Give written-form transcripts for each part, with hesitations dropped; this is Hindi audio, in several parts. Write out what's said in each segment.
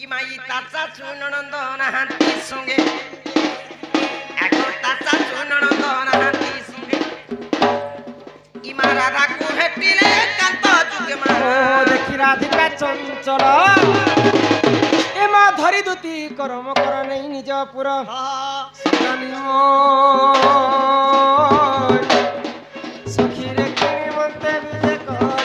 ইমাই তাচা চুননন্দ নাহান্তি সঙ্গে এখন তাচা চুননন্দ নাহান্তি সঙ্গে ইমা রাধাকু হেটিলে কান্ত যুগে মা ও দেখি রাধিকা চঞ্চল এমা ধরি দুতি করম কর নেই নিজ পুর সখীরে কিনি মন্তে বিজে কর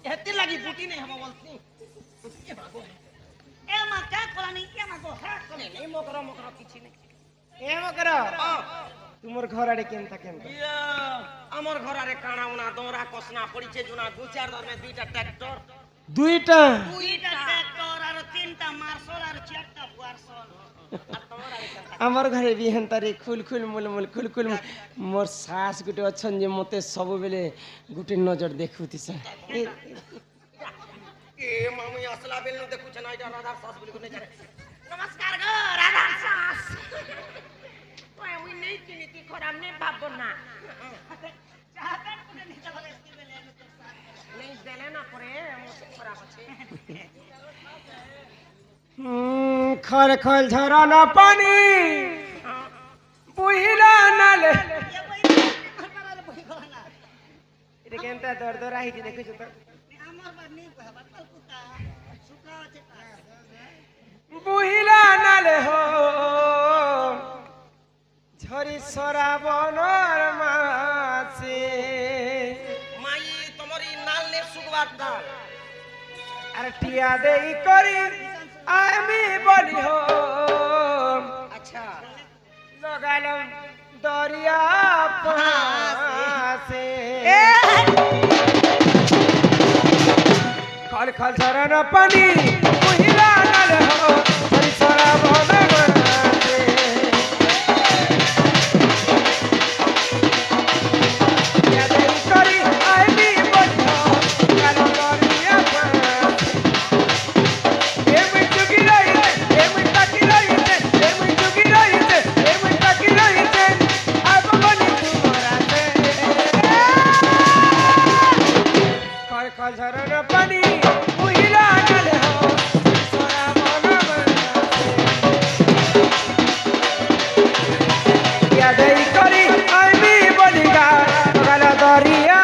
হেতি লাগি বুটি নাই হব বলছি এ ভাগো এ মা কা কলানি কে মা গো হা কলে নাই মকর মকর কিছু নাই এ মকর তুমর ঘর আড়ে কেনতা কেনতা আমার ঘর আরে কাণাউনা দোরা কসনা পড়িছে জুনা দু চার দরমে দুইটা ট্রাক্টর দুইটা ট্রাক্টর আর তিনটা মার্শল আর চারটা পার্সল আমার ঘরে বিহেন তারি খুল খুল মুলমুল খুল খুল মোর শাশ গুটে অছন যে মতে সব বেলে গুটে নজর দেখুতিস এ মামুই আসলা বেল ন দেখুছ না এটা রাধার শাস বলি কোনে জানে নমস্কার গো রাধার শাস ওই মুই নেই চিনি কি খরাম নে ভাবব না চাহতা কোনে নিচে বলে এসি বেলে নেই দেলে না পরে খরাপ আছে খল খল ঝরানো পানি বুহিলা নালে এটা কেনতা দর দর আহিটি দেখুছ তো বুহিলা নালে হো ঝরি সরাবনর মাছে মাই তোমারি নালনে সুগবাত ডাল আর টিয়া দেই করি আমি বলি হো আচ্ছা লগালাম দরিয়া পাশে খল খল ঝরানো পানি মহিলা নালে হো ঝরি সরাবনর মাছে টিয়া দেই করি আমি বলি হো লগালাম দরিয়া পাশে ঝরনা পানি মহিলা নালে হো সোনা মনা ইয়া দেই করি আমি বলিগা গল দরিয়া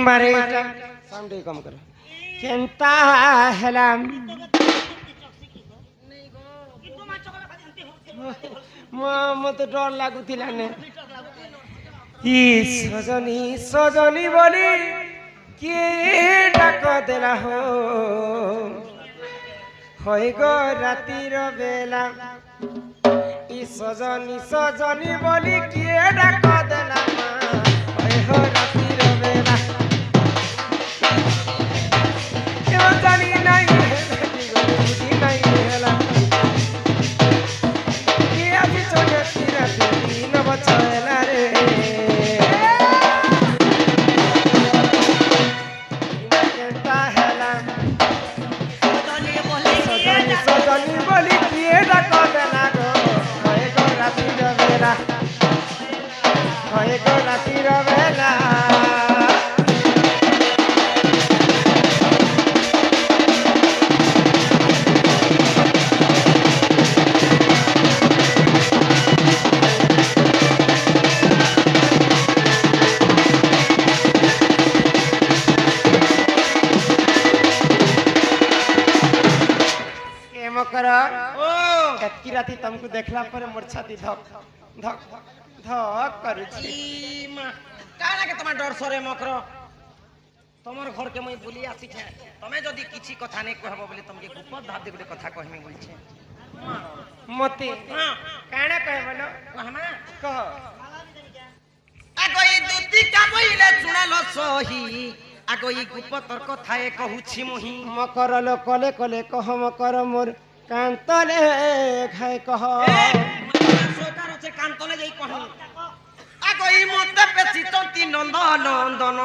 मारे साउंड कम कर केनता हेलाम मत डर लागुथिला ने ई सजनी सजनी बोली के डाक देला हो होय गो रातिर बेला ई सजनी सजनी बोली के डाक देला होय हो रातिर बेला जानी नहीं बुद्धि नहीं हेला ये अभी छोटे तेरा दिन बचाला रे केनता हेला सजनी बोली किए डाक देला गो होय गो रातिर राति तुमको देखला पर मोर छाती धक धक धक करूची ई मा काना के तमा डर सरे मकर तमर घर के मुई बुली आसी छे तमे जदी किछि कथा नै कहबो बोले तुमके गुपत धाप दे गुटे कथा कहमी बोल छे मते हां काना कहे बोलो कहमा कह आगो ई दुती का बोइले सुनालो सही आगो ई गुपतर कथाए कहूछि मोही मकर लो कले कले कह मकर मोर कांतले खाए कह सरकार আছে কান্তলে যাই কহ আগো ই মতে পেছি তন্তি নন্দ নন্দন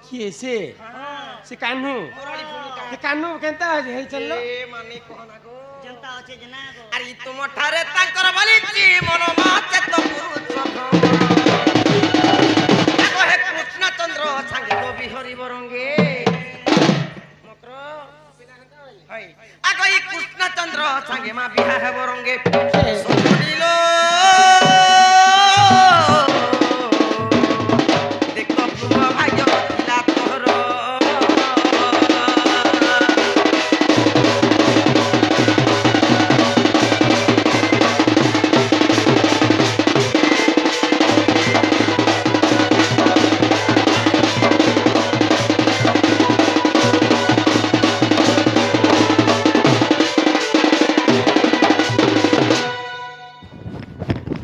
किए से कान्हू মুরলি ভূমিকা से कान्हू केनता हे चललो এ মানে কোনা গো जनता আছে যে না গো আরে তুম ঠারে তাঙ্কর বলিছি মন মাতে তো পুরুষ আগো হে কৃষ্ণ চন্দ্র সাঙ্গে গো বিহরি বরঙ্গে মকর হাই আগো ই কৃষ্ণ চন্দ্র সাঙ্গে মা বিহা হে বরঙ্গে শুনিলো দেখো পুরো ভাই কিলা তোর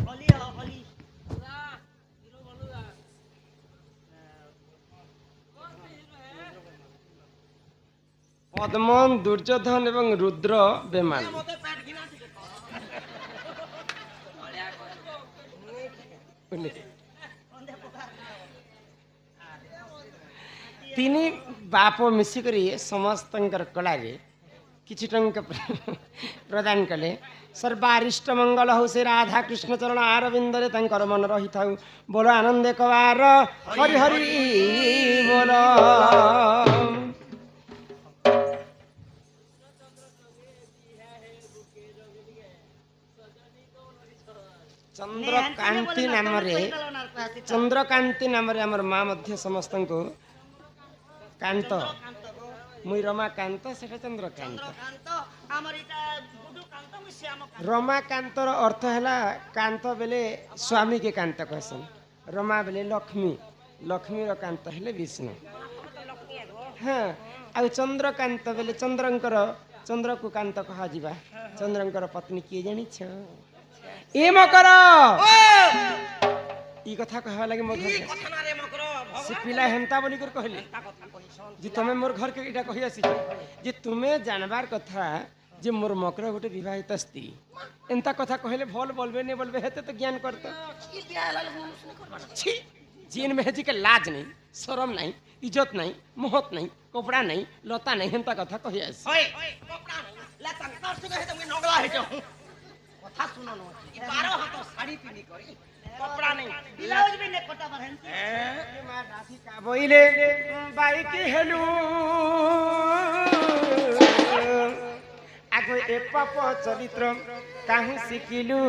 হলি হলি পদ্মন দুর্যোধন এবং রুদ্র বেমান মতে পেট ঘিনা দিকে ତିନି ବାପ ମିଶିକରି ସମସ୍ତଙ୍କର କଳାରେ କିଛି ଟଙ୍କା ପ୍ରଦାନ କଲେ ସର୍ବାରିଷ୍ଟ ମଙ୍ଗଳ ହଉ ସେ ରାଧା କୃଷ୍ଣ ଚରଣ ଆରବିନ୍ଦରେ ତାଙ୍କର ମନ ରହିଥାଉ ବୋଲ ଆନନ୍ଦ କବାର ହରି ହରି ବୋଲ ଚନ୍ଦ୍ରକାନ୍ତି ନାମରେ ଚନ୍ଦ୍ରକାନ୍ତି ନାମରେ ଆମର ମା ମଧ୍ୟ ସମସ୍ତଙ୍କୁ କାନ୍ତ ମୁଇଁ ରମାକାନ୍ତ ସେଟା ଚନ୍ଦ୍ରକାନ୍ତ কান্ত আমার এটা গুডু কান্ত মুই শ্যাম কান্ত ରମାକାନ୍ତର ଅର୍ଥ ହେଲା କାନ୍ତ ବେଲେ ସ୍ୱାମୀକେ କାନ୍ତ କହେସନ୍ ରମା ବେଲେ ଲକ୍ଷ୍ମୀ ଲକ୍ଷ୍ମୀର କାନ୍ତ ହେଲେ ବିଷ୍ଣୁ ହଁ ଆଉ ଚନ୍ଦ୍ରକାନ୍ତ ବେଲେ ଚନ୍ଦ୍ରକୁ କାନ୍ତ କୁହାଯିବା ଚନ୍ଦ୍ରଙ୍କର ପତ୍ନୀ କିଏ ଜାଣିଛ ଏ ମକର ଇ କଥା कहवा लगे मोर घर কথা না রে মকর से पिला हेंता बोली कर कहले তা কথা কইছন जे तुमे मोर घर के इटा कहि आसी जे तुमे जानबार कथा जे मोर मकर गोटे विवाहित स्त्री एंता कथा कहले भल बोलबे ने बोलबे हेते तो ज्ञान करत কি বিয়া লাল মুসনি করবা छी जीन में हेजी के लाज नहीं शरम नहीं इज्जत नहीं मोहत नहीं कपड़ा नहीं लता नहीं हेंता कथा कहि आसी ওই কপড়া লা তাঙ্কর সুগে হেতে মুই নগলা হেটো কথা শুনো ন 12 হাত শাড়ি পিনি করি কপড়া নেই ব্লাউজ বি নে কটা বার হেনতি বইলে বাইক হেলু আগে এ পাপ চরিত্র কাহু শিখিলু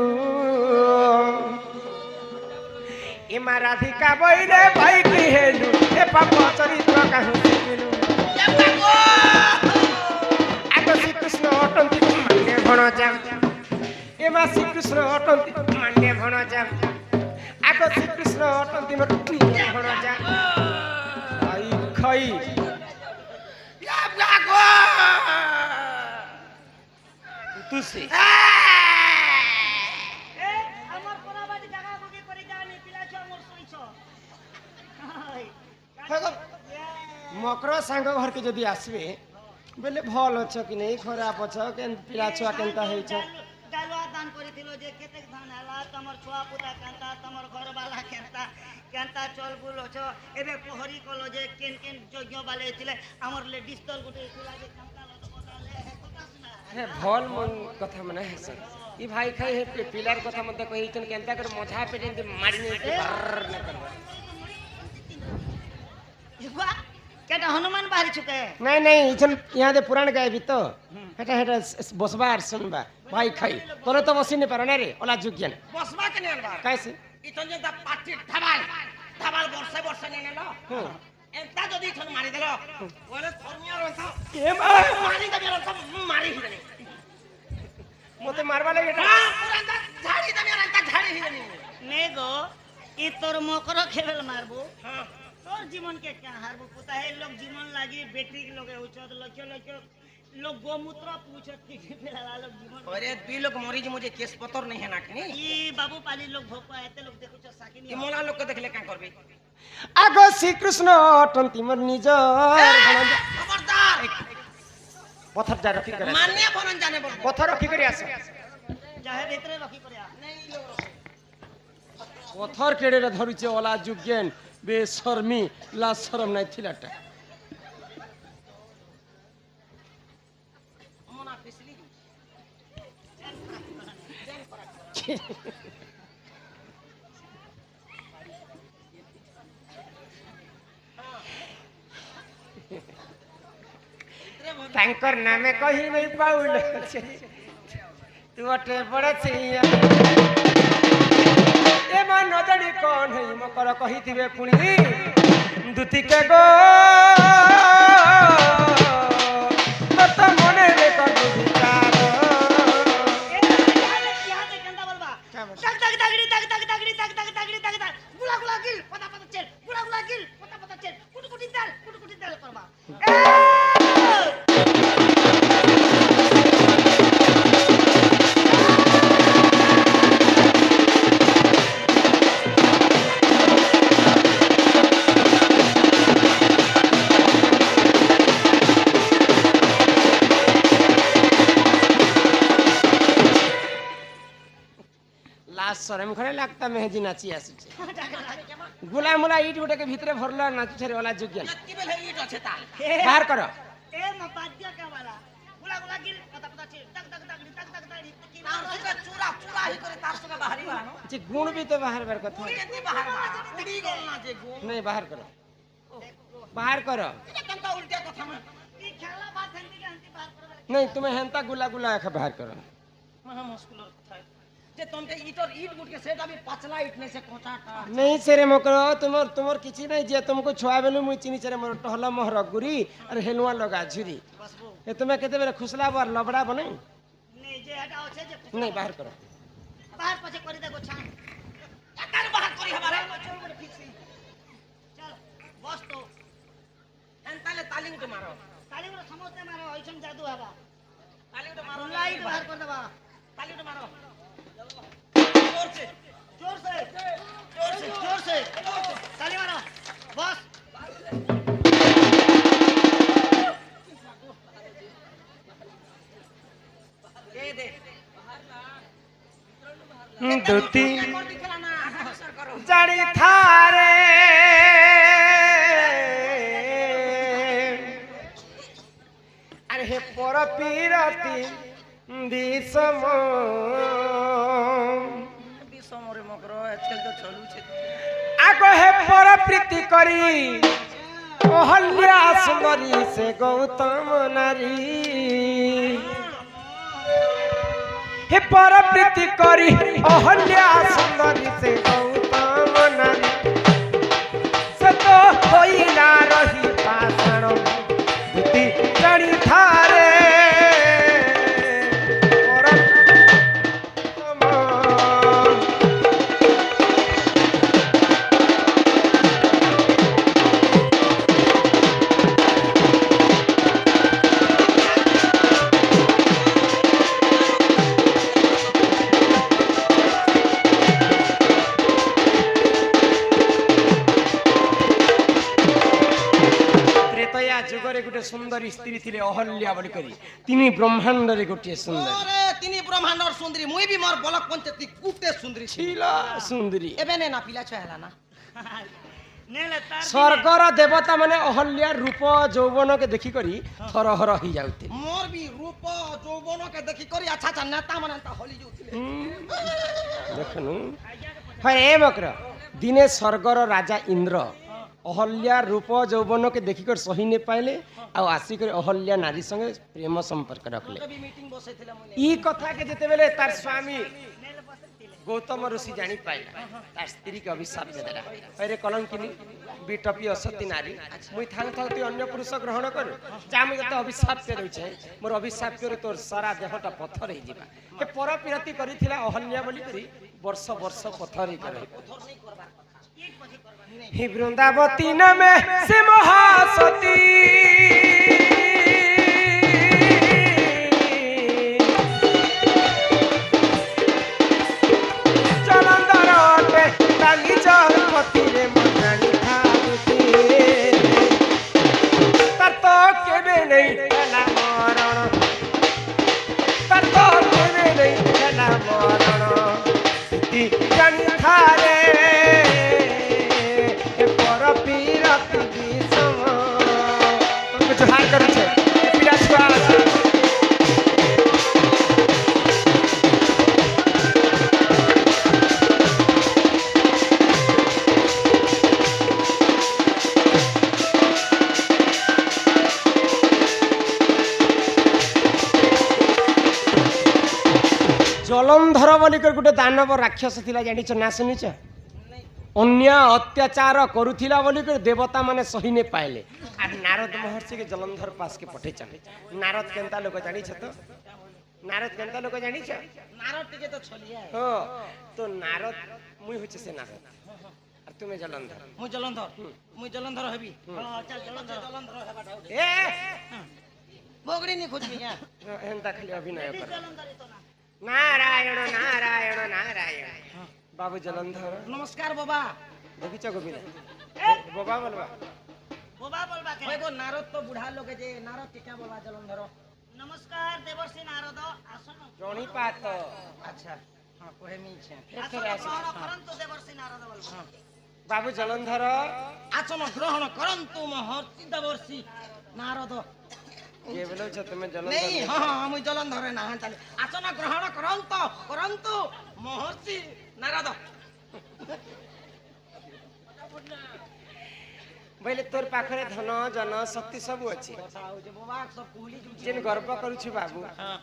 এমা রাধিকা বইলে বাইক হেলু এ পাপ চরিত্র কাহু শিখিলু আগে শ্রীকৃষ্ণ অটন্তি মানে ভণজা এমা শ্রীকৃষ্ণ অটন্তি মানে ভণজা আগে শ্রীকৃষ্ণ অটন্তি ভণজা আই খাই তুসি এ আমার কোনাবাড়ি জায়গা গুকি করে জানি পিলাছ মোর সইছ হাই মকর সাঙ্গ ঘরকে যদি আসবে বলে ভাল অছ কি নেই খরাপ অছ কেন পিলা ছুয়া কেনতা হইছ ডালুয়া দান করিছিল যে কেতে ধান হেলা তোমার ছুয়া পুতা কেনতা তোমার ঘরবালা কেনতা কেনতা চল বুলছ এবে পোহরি কল যে কেন কেন যজ্ঞ বালে ছিলে আমার লেডিস দল গুটে ছিল যে কেনতা লট বদালে কথা শুনা হে ভাল মন কথা মানে হেস ই ভাই খাই হে পিলার কথা মতে কইছন কেনতা করে মঝা পেটে এমতি মারি নে না করবা ইবা কেটা হনুমান বাহারি ছুকে নাই নাই ইছন ইয়া দে পুরাণ গাইবি তো হেটা হেটা বসবা আর শুনবা ভাই খাই তোরে তো বসি নে পার না রে ওলা যুগিয়ান বসবা কেন আনবা কাইছে ইতন যে দা পাটি ধাবাল ধাবাল বর্ষে বর্ষে নিয়ে নেলো হুম এন্তা যদি ইতন মারি দিল বলে ধর্মীয় রথ এ মা মারি দেবে রথ মারি হিনে তোতে মারবা লাগে এটা ঝাড়ি দেবি আর একটা ঝাড়ি হয়ে যাবি নে গো ই তোর মকর খেবেল মারবো হ্যাঁ তোর জীবন কে क्या हारबो पता है लोग जीवन लागी बैटरी के लोग उचत लक्ष लक्ष लोग गोमूत्र पूछत की फेला लोग जीवन अरे दुई लोग मरीज मुझे केस पतर नहीं है ना कि ई बाबू पाली लोग भोपा एते लोग देखो छ साकिनी ये मोला लोग को देखले क्या करबे आगो श्रीकृष्ण अटन्ती मोर निजर खबरदार पत्थर जा रखी करे मान्य बनन जाने बोल पत्थर रखी करे आस चाहे भीतर रखी पड़या नहीं लोग पत्थर केड़े धरुचे ओला जुगेन बेशर्मी ला शरम नहीं थिलाटा मोना फिसली तांकर नामे कही नहीं पाउल तू अटे बड़ा छिया ए मा नदड़ी कौन है मकर कही दिबे पुणी दुती के गो तत मने रे कर विचार यहाँ से गंदा बोलबा क्या बोल? तक तक तगड़ी तक तक तगड़ी तक तक तगड़ी तक तक गुला गुला गिल पता पता चल गुला गुला गिल पता पता चल कुट कुटी दाल करबा लास्ट शरम खरे लगता मेहदी नाची आसुचे गुला मुला ईट गुटे के भीतर भरला नाचु छरे वाला जुगेन नक्की बेले ईट আছে তা बाहर करो ए मपाद्य का वाला गुला गुला गिल पता पता चल तक तक तगड़ी तक तक तगड़ी তার সঙ্গে চূড়া চূড়া হি করে তার সঙ্গে বাহারি বানো जे गुण भी तो बाहर बाहर कथा এতে বাহার উড়ি গল না যে গো नहीं बाहर करो बाहर करो এটা কেনটা উল্টা কথা মানে ई खेला बात हंती के हंती बात करबा नहीं तुम्हें हेंता गुला गुला आखा बाहर करो মহা মুশকিলের কথা যে তোমকে ইটর ইট গুটকে সেটা আমি পাতলা ইট নেই সে কোটাটা नहीं सेरे मकरो तुमर तुमर किछि नहीं जे तुमको छुआ बेलु मुई चिनी चरे मोर टहला मोहर गुरी और हेलुआ लगा झुरी बसबो ए तुम्हें केते बेरे खुसला बार लबड़ा बने ने जे हटाओ छे जे नहीं बाहर करो बाहर पछे करी देखो छान একার বাহার করি হবারে चल बड़े ठीक से चल बस तो এনতালে তালি উঠে মারো ताली में समझते मारो ऐसन जादू हवा ताली उठे मारो लाइट बाहर कर देबा ताली उठे मारो जोर से जोर से जोर से ताली मारो बस दे दे दुती कर दिखला ना असर करो जड़ी थारे अरे हे पर पीरती दिसम বিষমরে মগর আজকাল তো চলুছে आगो हे पर प्रीति करी अहल्या सुंदरी से गौतम नारी हे पर प्रीति करी अहल्या सुंदरी से गौतम नारी से तो होइला रही पाषाण बुद्धि जड़ी थारे त्रेतया जुगरे गोटे सुंदर स्त्री थिले अहल्या बोली करी तिनी ब्रह्मांड रे गोटे सुंदर আরে তিনি ব্রহ্মাণ্ডর সুন্দরী মুই বি মোর বলক পঞ্চায়েত গুটে সুন্দরী ছিলা সুন্দরী এবে নে না পিলা ছয় হেলা না नेले तार स्वर्गर देवता माने अहल्या रूप यौवन के देखी करी थरहर ही जाउते মোর বি রূপ যৌবনকে দেখি করি আচ্ছা আচ্ছা নেতা মানে তা হলি যাউছিলে देखनु है ए मकर दिने स्वर्गर राजा इंद्र अहल्या रूप यौवन के देखी कर सही ने पाइले आ आसी कर अहल्या नारी संगे प्रेम संपर्क रखले কবি মিটিং বসাইছিলাম মুই ई कथा के जेते बेले तार स्वामी नेले बस तिले गौतम ऋषि जानी पाइला तार स्त्री के अभिशाप दे देला अरे कलंकिनी बिटपी असती नारी मुई थांग थांग तू अन्य पुरुष ग्रहण कर जा मुई तो अभिशाप दे रहै छै मोर अभिशाप करे तोर सारा देहटा पत्थर हे जिबा के पर पिरती करिथिला अहल्या बोली करी वर्ष वर्ष पत्थर ही करे ही वृंदावती नामे से महासती जलंधर बोलिकर गोटे दानव राक्षस थिला जानिछ ना सुनिछ अन्य अत्याचार करुथिला बोलिकर देवता माने सही ने पाइले आ नारद महर्षि के जलंधर पास के पठेछन नारद केनता लोक जानिछ तो नारद केनता लोक जानिछ नारद टिके तो छलिया हो तो नारद मुई होछ से नारद और तुमे जलंधर मुई जलंधर हेबी हां चल जलंधर हेबाटा ए बोगड़ी नहीं खोजबी क्या एंता खाली अभिनय कर जलंधर तो ना नारायण नारायण नारायण बाबू जलंधर नमस्कार बाबा देखिछ गोविंद बाबा बोलबा के होय गो नारद तो बुढ़ा लोग जे नारद के क्या बोलबा जलंधर नमस्कार देवर्षि नारद आसन रोणी पात अच्छा हां कोहे मी छे ग्रहण करंतु देवर्षि नारद बोलबा बाबू जलंधर आसन ग्रहण करंतु महर्षि देवर्षि नारद ये बोलो छ तुमे जलंधर नहीं हां हां मुई जलंधर ना चले आसन ग्रहण करंतु महर्षि नारद बोले तोर पाखरे धन जन शक्ति सब अछि बाबा सब कोहली जेन गर्व करू छी बाबू हां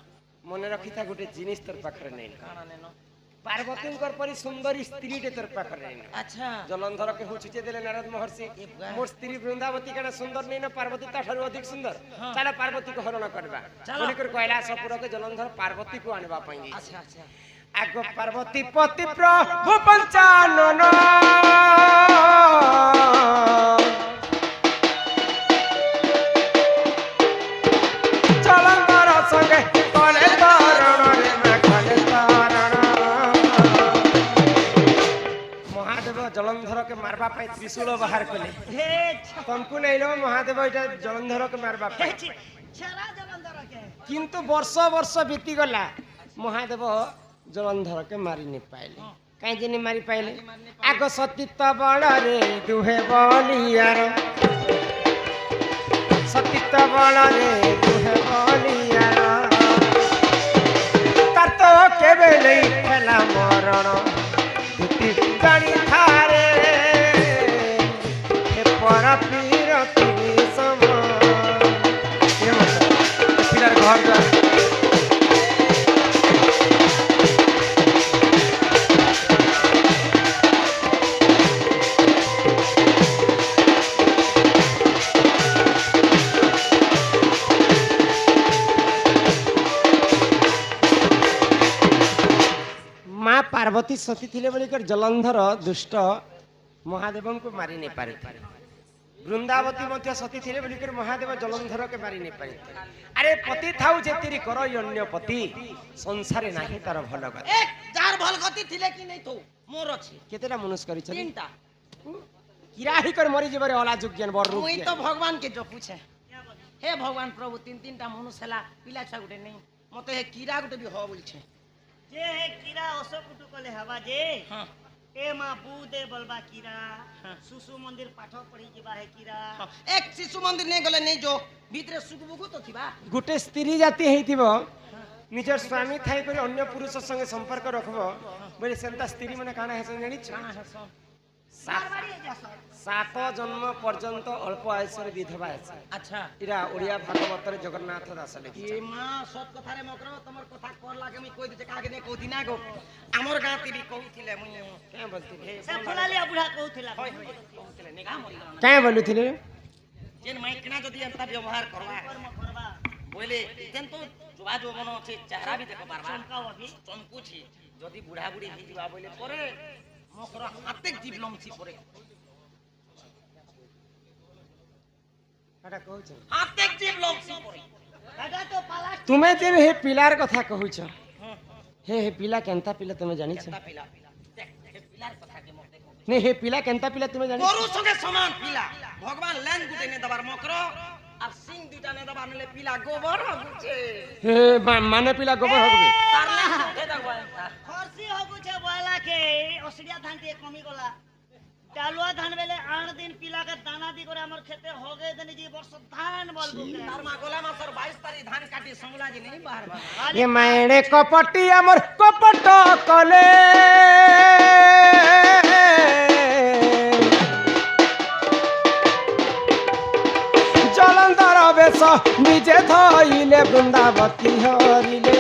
मने रखी था गोटे जिनिस तोर पाखरे नहीं काना नेनो पार्वती कर परी सुंदर स्त्री टे तोर पाखरे नहीं अच्छा जलंधर के हुची देले नारद महर्षि मोर स्त्री वृंदावती केना सुंदर नहीं ना पार्वती ताठारु अधिक सुंदर चला पार्वती को हरण करबा बोली कर कैलाशपुर के जलंधर पार्वती को आनबा पई अच्छा अच्छा आगो पार्वती पति प्रभु पंचानन जलंधर संगे कले तरण रे मैं कले तरण महादेव जलंधर के मारबा पाई त्रिशूल बाहर कले हे तुमको नहीं लो महादेव एटा जलंधर के मारबा पाई छरा जलंधर के किंतु वर्ष वर्ष बीती गला महादेव जलंधर के मारी नहीं पाइले कहीं जे नहीं मारी पाइले आग सतीत्व बल रे दुहे बलियार सतीत्व बल रे दुहे बलियार तार तो केबे नहीं खेला मरण धुती जानी थारे हे पर पीर तिनी सम ये मतलब पिलर घर जा पार्वती सती थिले बोलिकर जलंधर दुष्ट महादेव को मारी नहीं पारे वृंदावती मध्य सती थिले बोलिकर महादेव जलंधर के मारी नहीं पारे अरे पति थाउ जेतिरी करो अन्य पति संसारे नाही तार भल गति एक जार भल गति थिले कि नहीं तो मोर अछि केतेटा मनुष्य करी छथि तीनटा किराही कर मरी जेबरे अला जुज्ञान बर रूप मुई तो भगवान के जो पूछे हे भगवान प्रभु तीनटा मनुष्य हला पिला छा गुटे नहीं मते हे कीड़ा गुटे भी हो बोल छे जे हे कीड़ा ओसो कुटु कले हवा जे हां ए मा बूदे बलबा कीड़ा सुसु मंदिर पाठ पढ़ी जिबा हे कीड़ा एक शिशु मंदिर नहीं गले नहीं जो भीतर सुगबुगु तो थिबा गुटे स्त्री जाति हेतिबो निजर स्वामी थाई पर अन्य पुरुष संगे संपर्क रखबो बोले सेंता स्त्री माने काना हेसन जानि छ मारवाड़ी है जसो सात जन्म पर्यंत अल्प आयुषर विधवा है अच्छा इरा ओडिया भागवत रे जगन्नाथ दास लिखि ये मां सत कथा रे मकर तमर कथा कर लागे मी कोइ दे कागे ने कोथि ना गो हमर गाँ ती भी कहूथिले मुई क्या बोलती से फुलालिया बुढ़ा कहूथिला होय होय कहूथिले निगा मरी गला क्या बोलुथिले जेन माइकना जदी अंता व्यवहार करवा कर्म करबा बोले तेन तो जुवा जोबन আছে চেহারা भी देख पारबा चमकाओ अभी চমকুছি যদি বুড়া বুড়ি হই যাবা বলে পরে মকর হাতে জীব লমছি পরে এটা কହୁଛ হাতে জীব লমছি পরে এটা তো পালা তুমি যে হে পিলার কথা কହୁଛ হে হে পিলা কেনতা পিলা তুমি জানিছ কেনতা পিলা দেখ এ পিলার কথা কে মতে কও নে হে পিলা কেনতা পিলা তুমি জানিছ গরু সঙ্গে সমান পিলা ভগবান ল্যান গুটে নে দবার মকর আর সিং দুটা নে দবার নলে পিলা গোবর হগুছে হে মানে পিলা গোবর হবে তার ল্যান গুটে দবা খরসি হগুছে বয়লা কে অসড়িয়া ধান তে কমি গলা ডালুয়া ধান বেলে 8 দিন পিলা কে দানা দি করে আমার খেতে হগে দেনি যে বর্ষ ধান বলবো তার মা গোলা মাসর 22 তারিখ ধান কাটি সংলা জি নেই বাহার বাহার এ মায়েরে কপটি আমার কপট কলে জলন্ধর বেশ নিজে ধইলে বৃন্দাবতী হরিলে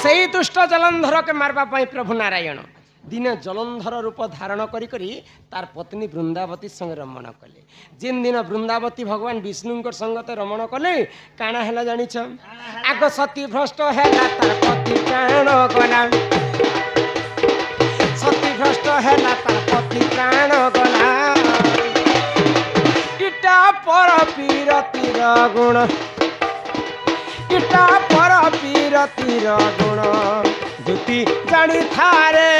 সেই দুষ্ট জলন্ধরকে মারবা পাই প্রভু নারায়ণ দিনে জলন্ধর রূপ ধারণ করি করি তার পত্নী বৃন্দাবতী সঙ্গে রমণ কলে যেন দিন বৃন্দাবতী ভগবান বিষ্ণুঙ্কর সঙ্গতে রমণ কলে কাଣା হেলা জানিছ আগ সতী ভ্রষ্ট হেলা তার পতি প্রাণ গলা সতী ভ্রষ্ট হেলা তার পতি প্রাণ গলা ইটা পর পীরতির গুণ ইটা পর পীরতির গুণ জ্যোতি জানি থারে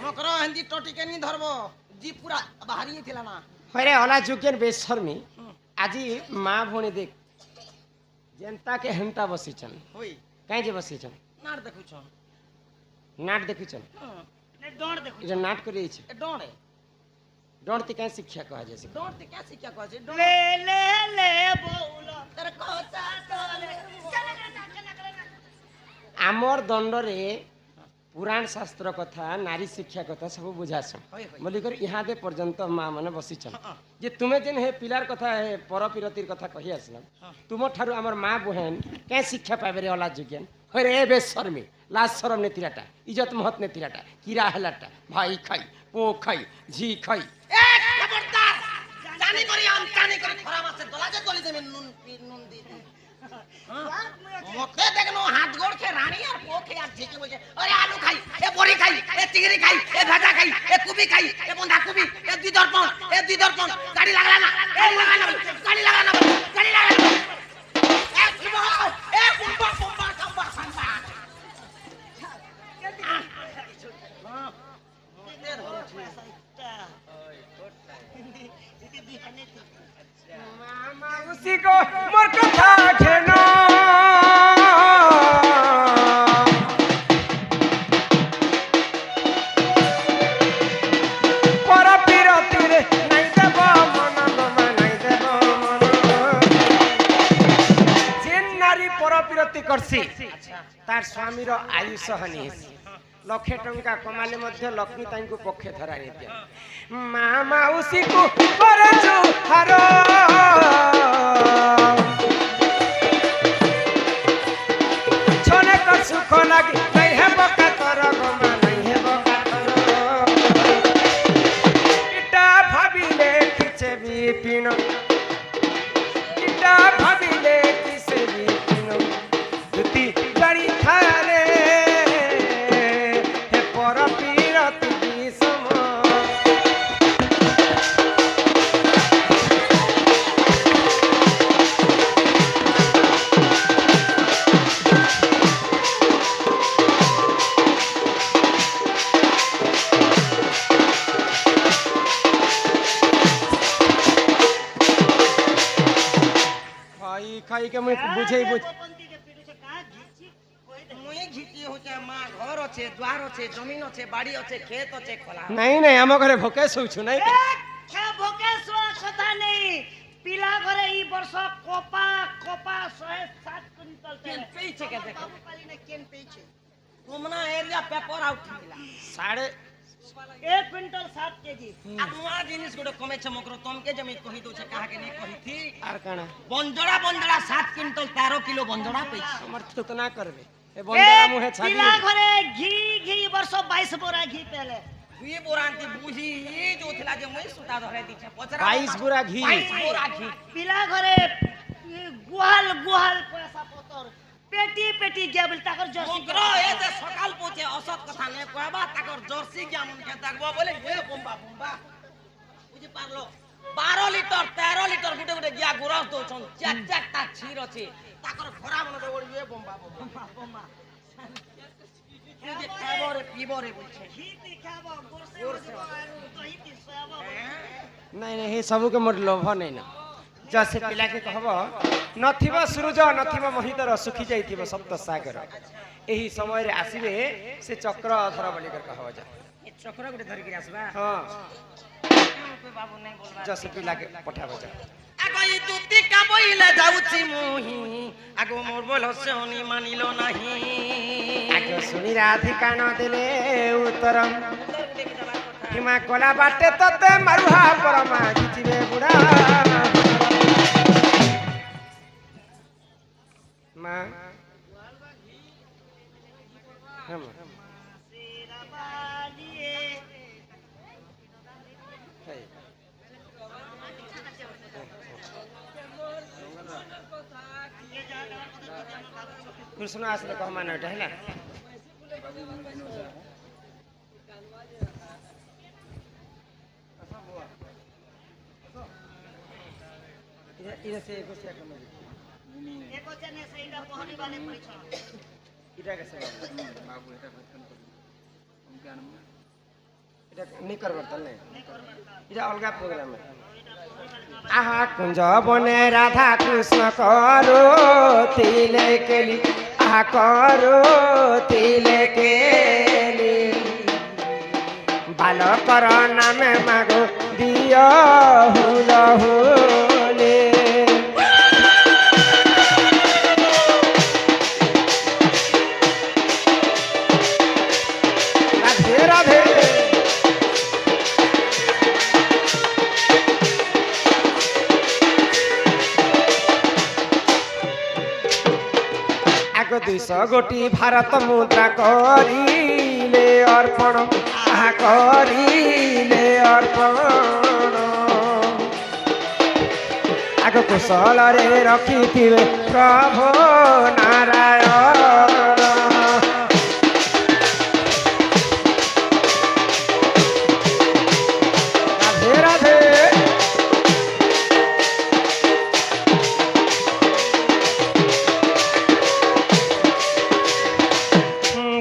মকর হিন্দি টটিকে নি ধরব জি পুরা বাহারিয়ে ছিল না হরে অলা যুগের বেশর্মী আজি মা ভণি দেখ যেন্তাকে হেন্তা বসিছন হই কাই যে বসিছন নার দেখুছ নাট দেখিছন নে ডোঁড় দেখো এটা নাট করিয়েছে এ ডরে ডরতে কাই শিক্ষা কহা যাচ্ছে ডরতে কে শিক্ষা কইছে ডর লে লে লে বউলা তোর কথা তোরে চলে না চলে না আমার দণ্ডরে পুরাণ শাস্ত্র কথা নারী শিক্ষা কথা সব বুঝাছ হই হই বলিকর ইহাদে পর্যন্ত মা মানে বসিছন হ্যাঁ। যে তুমি যেন হে পিলার কথা হে পরপীরতির কথা কহি আসলাম হ্যাঁ। তোমার ঠারু আমার মা বহেন কে শিক্ষা পাবে রে অলা যুগেন হরে এ বেশর্মী লাজ সরম নেতিরাটা ইজত মহৎ নেতিরাটা কিরা হেলাটা ভাই খাই পো খাই ঝি খাই এ খবরদার জানি করি আম জানি করি খরা মাছে দলা যে দলি দেবে নুন নুন দি মতে দেখনো হাত গোড় খে রানী আর পো খে আর ঠিকই বলছে আরে আলু খাই এ বড়ি খাই এ চিংড়ি খাই এ ভাজা খাই এ কুবি খাই এ বন্ধা কুবি এ দুই দর্পণ গাড়ি লাগলা না এ লাগানা গাড়ি লাগানা গাড়ি লাগানা এ কুবা এ কুম্বা কুম্বা কুম্বা কুম্বা উসি কো মোর কথা ঘেন পরপীরতিরে নাই দেব মন গমা নাই দেব মন যে নারী পরপীরতি করছি তার স্বামীর আয়ুষ হানি হেসি লক্ষে টঙ্কা কমালে মধ্যে লক্ষ্মী তাইଙ୍କୁ পক্ষে ধরা নিতে মা মাউসীକୁ করଛୁ হার ছনে কর সুখ লাগি নাই হেব কাতর গমা নাই হেব কাতর ইটা ভাবিলে কিছে বিপিন ইটা ভাবিলে কিছে বিপিন দুতি গাড়ি খারে হে পরপীরতি বিষম খাই খাই কে মুই বুঝেই বুঝ पंती के पीछे कहां घिची कोई মুই ঘিটি হচ্ছে মা ঘর আছে দ্বার আছে জমিন আছে বাড়ি আছে ক্ষেত আছে খোলা ନାଇଁ ନାଇଁ ଆମ ଘରେ ଭୋକେ ଶୋଉଛୁ ନାଇଁ এ, খে ভোকে শোয়া কথা নেই পিলা ঘরে এই বর্ষ কপা কপা 107 কুইন্টাল কেন পেয়েছে কে দেখো বাবু কালি না কেন পেয়েছে তোমরা এরিয়া পেপার আউট দিলা ସାଢ଼େ 1 কুইন্টাল 7 কেজি आ नुआ जिनिस गुडे कमे छ मकरो तमके जमी कहि दो छ काहा के नहीं कहि थी ଆର କାଣା बंजड़ा बंजड़ा 7 क्विंटल 13 किलो बंजड़ा पैछ ଆମର ତୁତନା କରିବେ ଏ ବନ୍ଦରା ମୁହେ ଛାଡ଼ି পিলা ঘরে ঘি ঘি বর্ষ 22 बोरा घी পেলে दुई बोरांती बुझी जो थिला जे मैं सुता धरे दी छ 22 बोरा घी 22 बोरा घी পিলা ঘরে গুহাল গুহাল পয়সা পতর পেটি পেটি গেবল তাকর জর্সি मकरो ए जे सकाल पोचे असत कथा ने कहबा ताकर जर्सी जामुन के ताकबो बोले ए बम्बा बम्बा बुझी पारलो 12 लीटर 13 लीटर गुटे गुटे गिया गुरस दो छन चार चार ता छीर अछि ताकर खरा मन दे ओडी ए बम्बा बम्बा बम्बा ए जे खाबो रे पीबो रे बोलछे ঘি দেখাবো গোরসে দহি পিসাবো ନାଇଁ ନାଇଁ ହେ ସବୁକେ ମୋର ଲୋଭ ନାଇଁ ନା ଯା ସେ ପିଲାକେ କହିବ ନଥିବ ସୂରୁଜ ନଥିବ ମହିତର ଶୁଖି ଯାଇଥିବ ସପ୍ତ ସାଗର ଏହି ସମୟରେ ଆସିବେ ସେ ଚକ୍ର ଅଧର ବୋଲିକର କହିବ ଯା ए चक्र गुटे धरि के आसबा ହଁ कोई बाबू नहीं बोलबा ଯା ସେ ପିଲାକେ ପଠାବ ଯା आगो ई तुति का बइले जाउची मुही आगो मोर बोल सोनी मानिलो नाही ଆଗ ଶୁଣି ରାଧିକା ନ ଦେଲେ ଉତ୍ତର କିମା କଲା ବାଟେ ତତେ ମାରୁହା ପରମା ଜିତିବେ ବୁଢ଼ା ମା ହଁ ମା। সেরাবালিয়ে ହେଇ। କୃଷ୍ଣ ଆସିଲେ କହ ମାନ ଏଟା ହେଲା ଇରେ ସେ ଗୋସିଆ କମ একো জানে সেইটা পহরি বালে পড়ছ ইটা কেসে বাবু এটা नहीं करबर तल नहीं এটা अलगा प्रोग्राम है आहा कुंज बने राधा कृष्ण करो तिले केली आहा करो तिले केली बालकर नाम मागो दियो हुल हुले राधे राधे आग 200 गोटी भारत मुद्रा करिले अर्पण आहा करिले अर्पण आग कुशल रे रखिथिबे प्रभु नारायण राधे राधे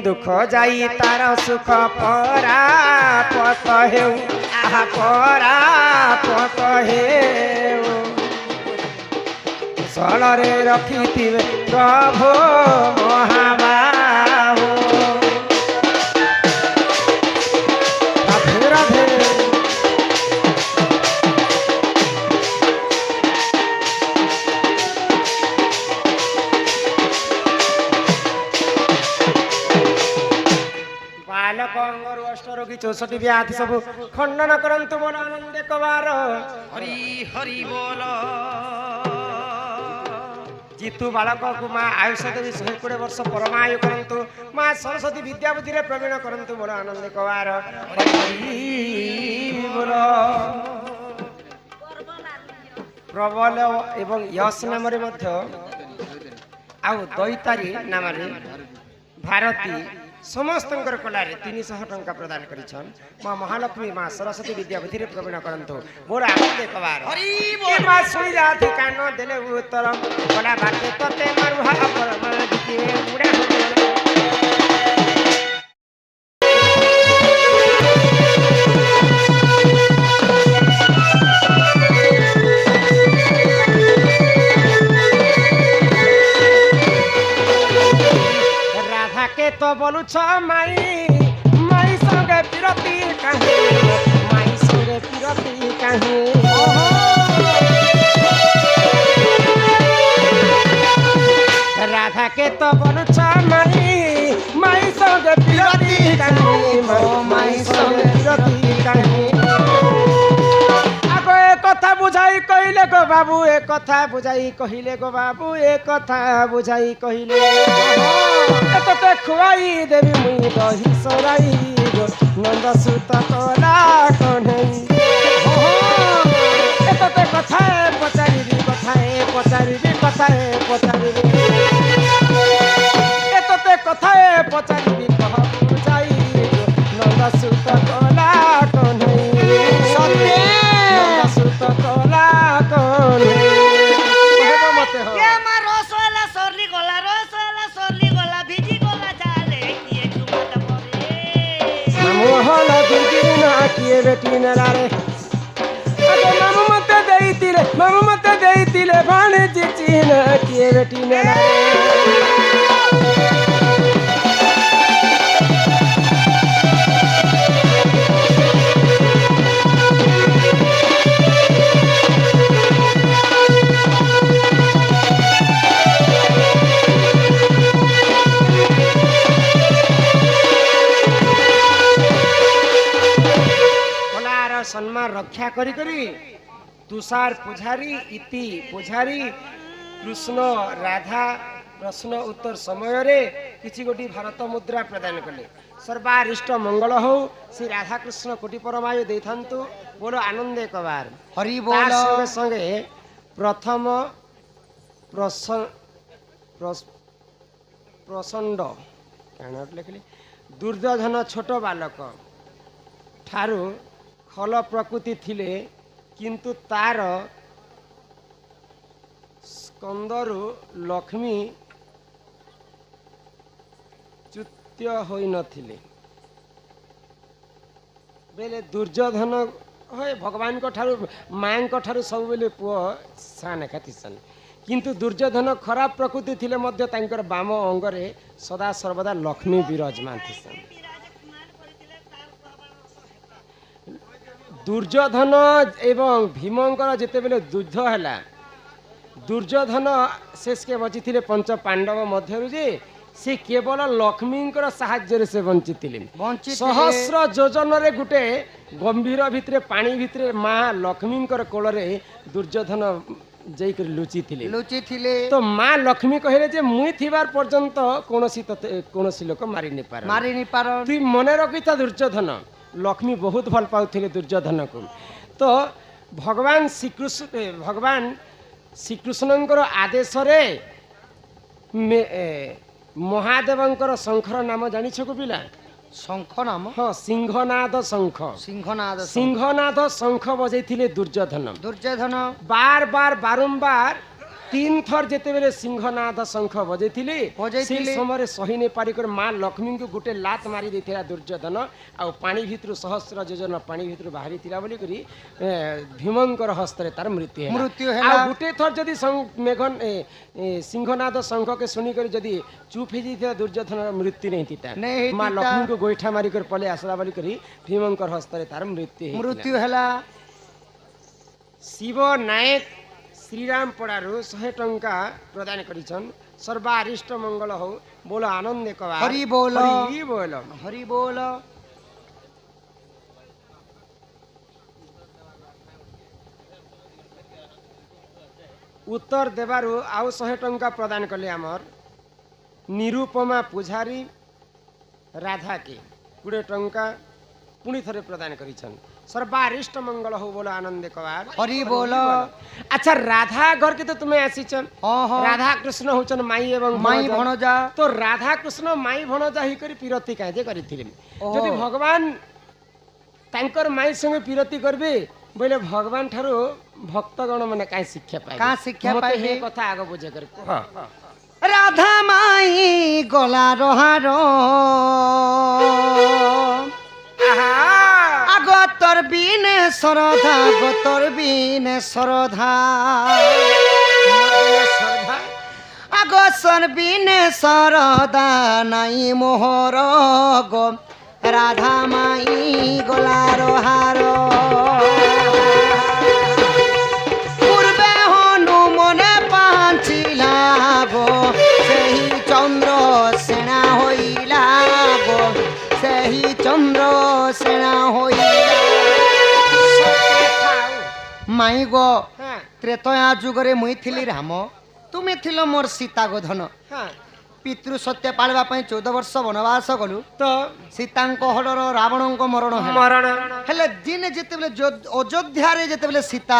दुख जाई तार सुख परा पत हेउ आहा परा पत हेउ सलरे रखिथिबे प्रभु महाबाहु राधे राधे बालक अंगरु अष्टरोगी 64 व्याधि सब खंडन करंतु मन आनंद कवार हरि हरि बोल जीतु बालक को माँ आयुष देवी 120 वर्ष परमायु करंतु माँ सरस्वती विद्या बुद्धि रे प्रवीण करंतु मन आनंद कवार हरि बोल प्रबल एवं यश नाम रे मध्य आउ दैतारी नाम रे भारती समस्त कलारे 300 टंका प्रदान करिछन माँ महालक्ष्मी माँ सरस्वती विद्या बुद्धि रे प्रवीण करंतु मोर आनंद कवार हरि ए बोल माँ सुई राधि कान देले उत्तर कला बाटे तते मारुहा परमा जितिवे बुढ़ा राधा के तो বলুছ মাই মাই সঙ্গে বিরতি কাহে মাই সঙ্গে বিরতি কাহে রাধাকে তো বলুছ মাই মাই সঙ্গে বিরতি কাহে মাই সঙ্গে বিরতি কাহে আগ এ কথা বুঝাই কহিলে গো বাবু এ কথা বুঝাই কহিলে গো বাবু এ কথা বুঝাই কহিলে এততে খুয়াই দেবী মুই দহি সরাই নন্দ সুত কলা কন্হই এততে কথায় পচারিবি কথায় পচারিবি কথায় পচারিবি এততে কথায় পচারিবি কহ বুঝাই নন্দ সুত কলা কন্হই সত্যে নন্দ সুত কলা কন্হই কহিব মতে হ ये আমার রসলা সরলি গলা ভিজি গলা জালে কিয়ে চুমাত পরে মোহন দুর্গির না কিয়ে বেটি নেলারে মামু মতে ଦେଇଥିଲେ ଭାଣିଜି ଚିହ୍ନ କିଏ ବେଟି ନେଲାରେ सम्मान रक्षा करी करी तुषार पुजारी इति पुजारी कृष्ण राधा प्रश्न उत्तर समय रे किछि गोटी भारत मुद्रा प्रदान कले सर्वारिष्ट मंगल हो श्री राधा कृष्ण कोटि परमायु देथांतु बोलो आनंदे कबार हरि बोल बोल संगे संगे प्रथम प्रचंड लिखली दुर्योधन छोट बालक ठारू खल प्रकृति थिले किंतु तार स्कंदरु लक्ष्मी च्युत्य होई नथिले बेले दुर्योधन होय भगवान को ठारू मां को ठारू सब बेले पुओ सान खातिसन किंतु दुर्योधन खराब प्रकृति थिले मध्य तांकर बाम अंगरे सदा सर्वदा लक्ष्मी विराजमान थिसन दुर्योधन एवं भीमंकर जिते बेले युद्ध है दुर्योधन शेष के बची थे पंच पांडव मध्य जे से केवल लक्ष्मी साहाय्य से बंची सहस्र योजन रे गुटे गंभीर भितर पानी भितर माँ लक्ष्मी कोल दुर्योधन जाकर लुचि थिले तो माँ लक्ष्मी कहले जे मुई थिबार पर्यंत कोनोसी लोक मारी नि पार तु मन रखी था दुर्योधन लक्ष्मी बहुत भल पाउथिले दुर्योधन को तो भगवान श्रीकृष्णंकर आदेश रे महादेवंकर शंखर नाम जानिछ को पिला शंख नाम हाँ सिंहनाद शंख सिंहनाद शंख बजैथिले दुर्योधन बार बार बारंबार 3 थर जेते बेले सिंहनाद शंख बजैथिले समय सही नहीं पारिक माँ लक्ष्मी को गोटे लात मारी देथिला दुर्योधन आ पानी भितर सहस्र योजन पानी भितर बाहरी थिला बोली करी भीमंकर हस्तरे तार मृत्यु है गोटे थर जदि मेघन सिंहनाद शंख के सुनी कर जदि चुप ही जाता दुर्योधन मृत्यु नहीं थीता माँ लक्ष्मी को गोईठा मारी कर पले आसला बोली करी भीमंकर हस्तरे तार मृत्यु है शिव नायक श्रीराम पड़ारू 100 टंका प्रदान करिछन सर्वारिष्ट मंगल हो बोलो आनंद कबा हरि बोल हरि बोल हरि बोल उत्तर देबारू आउ 100 टंका प्रदान कले आमर निरुपमा पुजारी राधा के 20 टंका पुणी थरे प्रदान करिछन सर्वारिष्ट मंगल हो बोलो आनंद कबार हरि बोल अच्छा राधा घर के तो तुम्हें आसीचन राधा कृष्ण होचन माई एवं माई भणजा तो राधा कृष्ण माई भणजा ही करी पिरती काजे करिथिले जदि भगवान तांकर माई संगे पिरती करबे बोले भगवान ठारो भक्तगण माने काई शिक्षा पाए हे कथा आगो बुझे कर राधा माई गला रहारो আগতর বিনে শ্রদ্ধা গতর বিনে শ্রদ্ধা আগসন বিনে সরদা নাই মোহর গো রাধা মাই গলার হার পূর্বে হনু মনে পাঁচিলা গো সেই চন্দ্র সেনা হইলা গো সেই চন্দ্র সেনা হইলা মাই গো হ্যাঁ ত্রেতয়া যুগরে মুই থিলি রাম তুমি থিল মোর সীতা গোধন হ্যাঁ পিতৃ সତ୍ୟ ପାଳିବା ପାଇଁ 14 ବର୍ଷ ବନବାସ ଗଲୁ ତ ସୀତାଙ୍କ ହଡ଼ର ରାବଣଙ୍କ ମରଣ ହେଲା ମରଣ ହେଲେ ଦିନେ ଯେତେବେଳେ ଅଯୋଧ୍ୟାରେ ଯେତେବେଳେ ସୀତା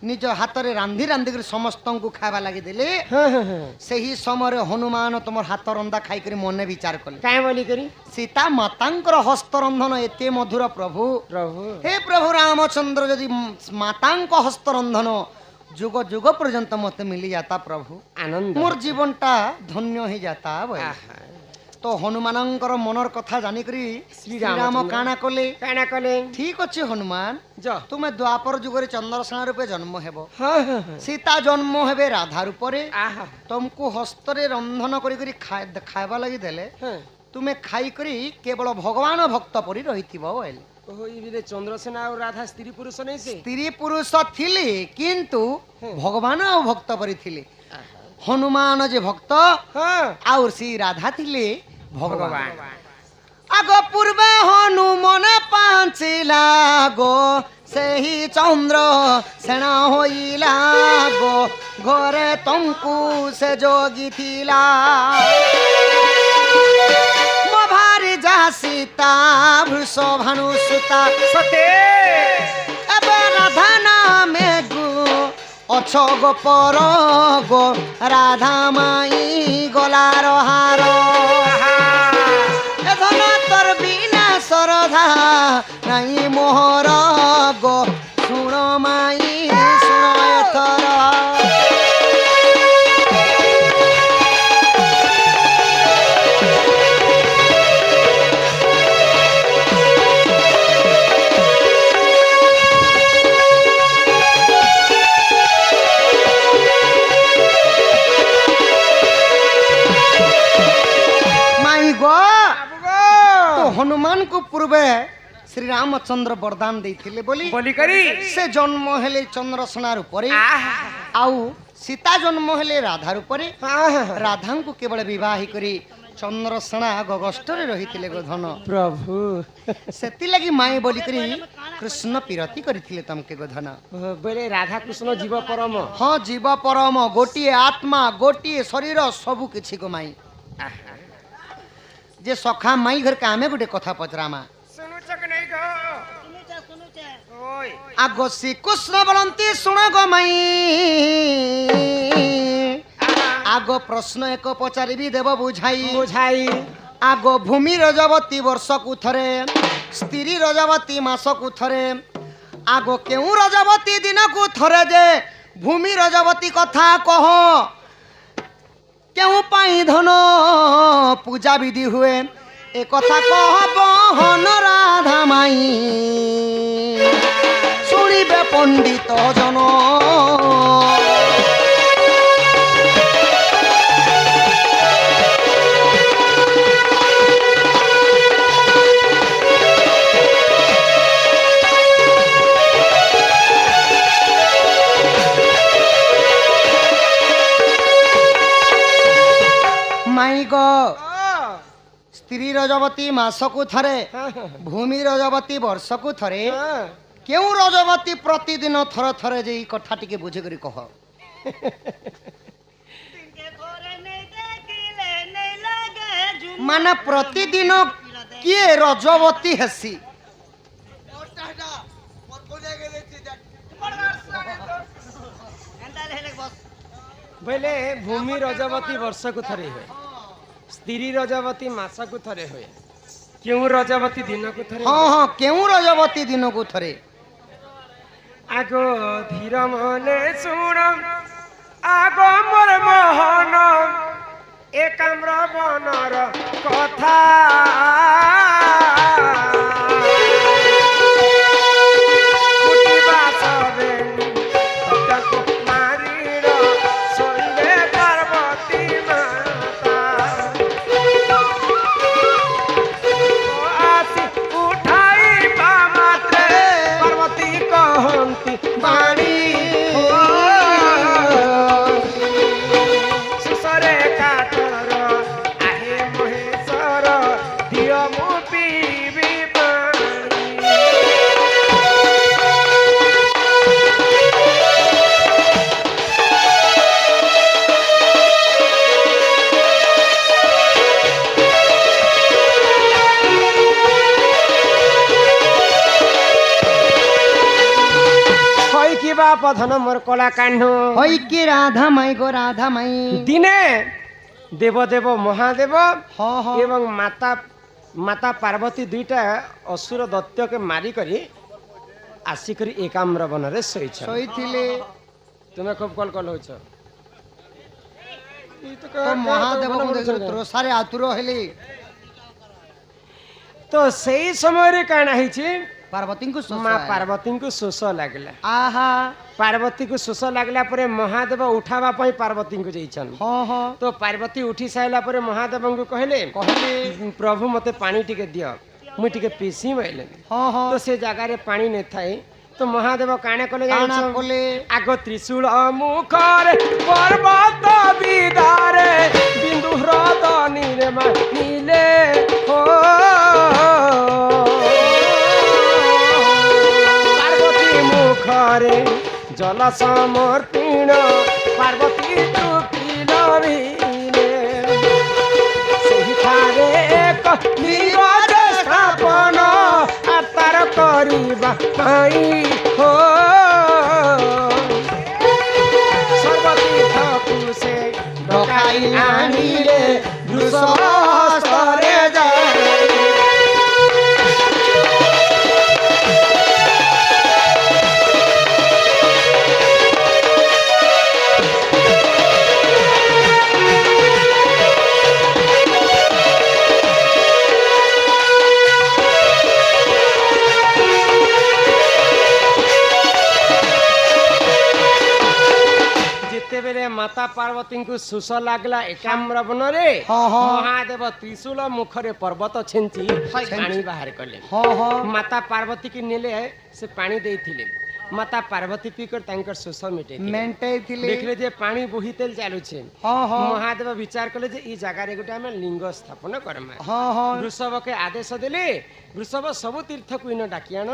ନିଜ ହାତରେ ରାନ୍ଧି ରାନ୍ଧିକରି ସମସ୍ତଙ୍କୁ ଖାଇବା ଲାଗି ଦେଲେ ହଁ ହଁ ହଁ ସେହି ସମୟରେ ହନୁମାନ ତମର ହାତ ରନ୍ଧା ଖାଇକରି ମନେ ବିଚାର କଲେ କାଇଁ ବୋଲି କରି ସୀତା ମାତାଙ୍କର ହସ୍ତରନ୍ଧନ ଏତେ ମଧୁର ପ୍ରଭୁ ପ୍ରଭୁ हे प्रभु रामचंद्र यदि मातांक हस्तरंधन जुग जुग पर्यंत मत मिली जाता प्रभु ଆନନ୍ଦ मोर जीवनटा धन्य हो जाता बोले ଆହା, तो हनुमानंकर मनर कथा जानिकरी श्री श्रीराम रामचंद्र। काना कले କାଣା କଲେ ठीक अच्छे हनुमान ଯ तुमे द्वापर जुगरे चंद्रसेना रूपे जन्म हेबो ହଁ ହଁ ହଁ सीता जन्म हेबे राधा रूपरे ଆହା तुमको हस्तरे रंधन करी करी खाइबा लगी देले ହଁ तुमे खाई करी केवल भगवान भक्त परी रहिथिबो बोले ଓହୋ ଇରେ ଚନ୍ଦ୍ରସେନା ଆଉ ରାଧା ସ୍ତ୍ରୀ ପୁରୁଷ ନେଇ ସେ स्त्री पुरुष थिले किंतु हम्म। भगवान और भक्त परी थिले हनुमान जे भक्त ହଁ और श्री राधा थिले भगवान ଭଗବାନ आग पूर्वे हनुमान पांचिला गो सही चंद्र सेना होइला गो घरे तुमको से जोगी थिला मो भारी जा सीता वृष भानु सुता ସତେ एबे राधा नामे गो अछ गो पर गो राधा माई गलार हार ए धन तोर बिना सरधा नाई मोहर गो सुण माई सुण एथर माई गो तो हनुमान को पूर्वे श्री रामचंद्र वरदान देइथिले बोली ବୋଲି କରି से जन्म हेले चंद्रसेना रूपरे ଆହା आउ सीता जन्म हेले राधा रूपरे ଆହା, राधा को केवल विवाह करी चंद्रसेना गगस्टरे रहिथिले गोधन ପ୍ରଭୁ सेति लगी माई बोली करी कृष्ण पिरती करिथिले तमके गोधन ଓହୋ, ବୋଇଲେ ରାଧାକୃଷ୍ଣ ଜୀବ ପରମ हाँ जीव परम गोटिए आत्मा गोटिए शरीर सबु किछि को माई ଆହା, जे सखा माई घर के आमे गोटे कथा पचरामा ଶୁଣୁଛ କି ନାଇଁ କହ ଓଇ आगो श्री कृष्ण बोलंती सुन गो माई आगो प्रश्न एक पचारिबी देव बुझाई ବୁଝାଇ आगो भूमि रजवती वर्ष को थरे स्त्री रजवती मास को थरे आगो केउ रजवती दिन को थरे जे भूमि रजवती कथा कह केउ पाई धन पूजा विधि हुए ए कथा कहब हन राधा माई शुणिबे पंडित जन माई गो स्त्री रजवती मासकु थरे भूमि रजवती वर्षकु थरे केउ रजवती प्रतिदिन थर थरे जे ई कथा टिके बुझे करी कह माने प्रतिदिन किए रजवती हेसी ବୋଇଲେ ଭୂମି ରଜବତୀ ବର୍ଷକୁ ଥରେ ହୁଏ ସ୍ତ୍ରୀ ରଜବତୀ ମାସକୁ ଥରେ ହୁଏ କେଉଁ ରଜବତୀ ଦିନକୁ ଥରେ हाँ हाँ केउ रजवती दिन को थरे ଆଗ ଧୀର ମନେ ଶୁଣ ଆଗ ମୋର ମୋହନ ଏକାମ୍ର ବନର କଥା କୁଟିବା ସବେନି ତତକୁ ମାରିର ଶୋଇଲେ ପାର୍ବତୀ କୁହନ୍ତି ବାଣୀ ଶେଷରେ କାତର ଆହେ ମହେଶ୍ୱର ଦିଅ ମୁଁ ପିଇବି ପାଣି। হইকি বাপ ধন মোর কলা কাহ্নু হই কি রাধা মাই গো রাধা মাই দিনে দেবদেব মহাদেব হ হ এবং মাতা মাতা পার্বতী দুইটা অসুর দৈত্যকে মারিকরি আসিকরি একাম্র বନରେ শোইছ। শোইଥିଲେ তুমি খুব কল কল হইছ তো মহাদেবଙ୍କୁ ଦେଖି ତ୍ରୋଷାରେ ଆତୁର ହେଲେ তো সেই সমୟରେ কাণ ହେଇଛି ପାର୍ବତୀଙ୍କୁ মা পার্বতীଙ୍କୁ শোষ লাগিলা। ଆହା ପାର୍ବତୀକୁ ଶୋଷ ଲାଗିଲା ପରେ ମହାଦେବ ଉଠାବା ପାଇଁ ପାର୍ବତୀଙ୍କୁ ଯାଇଛନ୍। ହଁ ହଁ ତ ପାର୍ବତୀ ଉଠି ସାରିଲା ପରେ ମହାଦେବଙ୍କୁ କହିଲେ ପ୍ରଭୁ ମତେ ପାଣି ଟିକେ ଦିଅ ମୁଇଁ ଟିକେ ପିସି ବୋଇଲେ। ହଁ ହଁ ତ ସେ ଜାଗାରେ ପାଣି ନଥାଏ ତ ମହାଦେବ କାଣା କଲେ କାଣା ଜାଣିଛ? କଲେ? ଆଗ ତ୍ରିଶୂଳ ମୁଖରେ ପର୍ବତ ବିଦାରେ ବିନ୍ଦୁ ହ୍ରଦ ନିର୍ମା ନିଲେ ହୋ ପାର୍ବତୀ ମୁଖରେ ଜଳ ସମର୍ପଣ ପାର୍ବତୀ ଚୁପିଲ ବିଲେ ସେହିଠାରେ ଏକ ନିରଜ ସ୍ଥାପନ ଆତାର କରିବା ପାଇଁ ହୋ ସର୍ବତୀର୍ଥକୁ ସେ ଡକାଇ ଆଣିଲେ ବୃଷଭ ହସ୍ତରେ ଯାଇ। ଯେତେବେଳେ ମାତା ପାର୍ବତୀଙ୍କୁ ଶୋଷ ଲାଗିଲା ଏକାମ୍ର ବନରେ ହଁ, ହଁ। ମହାଦେବ ତ୍ରିଶୂଳ ମୁଖରେ ପର୍ବତ ଛେଞ୍ଚି ପାଣି ବାହାର କଲେ। ହଁ ହଁ ମାତା ପାର୍ବତୀ କି ନେଲେ ସେ ପାଣି ଦେଇଥିଲେ। ମାତା ପାର୍ବତୀ ପିକର ତାଙ୍କର ଶୋଷ ମିଟେଇଥିଲେ। ମେଣ୍ଟେଇଥିଲେ ଦେଖିଲେ ଯେ ପାଣି ବୋହି ତେଲ ଚାଲୁଛେ ହଁ ହଁ ମହାଦେବ ବିଚାର କଲେ ଯେ ଏଇ ଜାଗାରେ ଗୋଟେ ଆମେ ଲିଙ୍ଗ ସ୍ଥାପନ କରମା। ହଁ ହଁ ବୃଷଭକେ ଆଦେଶ ଦେଲେ ବୃଷଭ ସବୁ ତୀର୍ଥକୁ ଇନ ଡାକି ଆଣ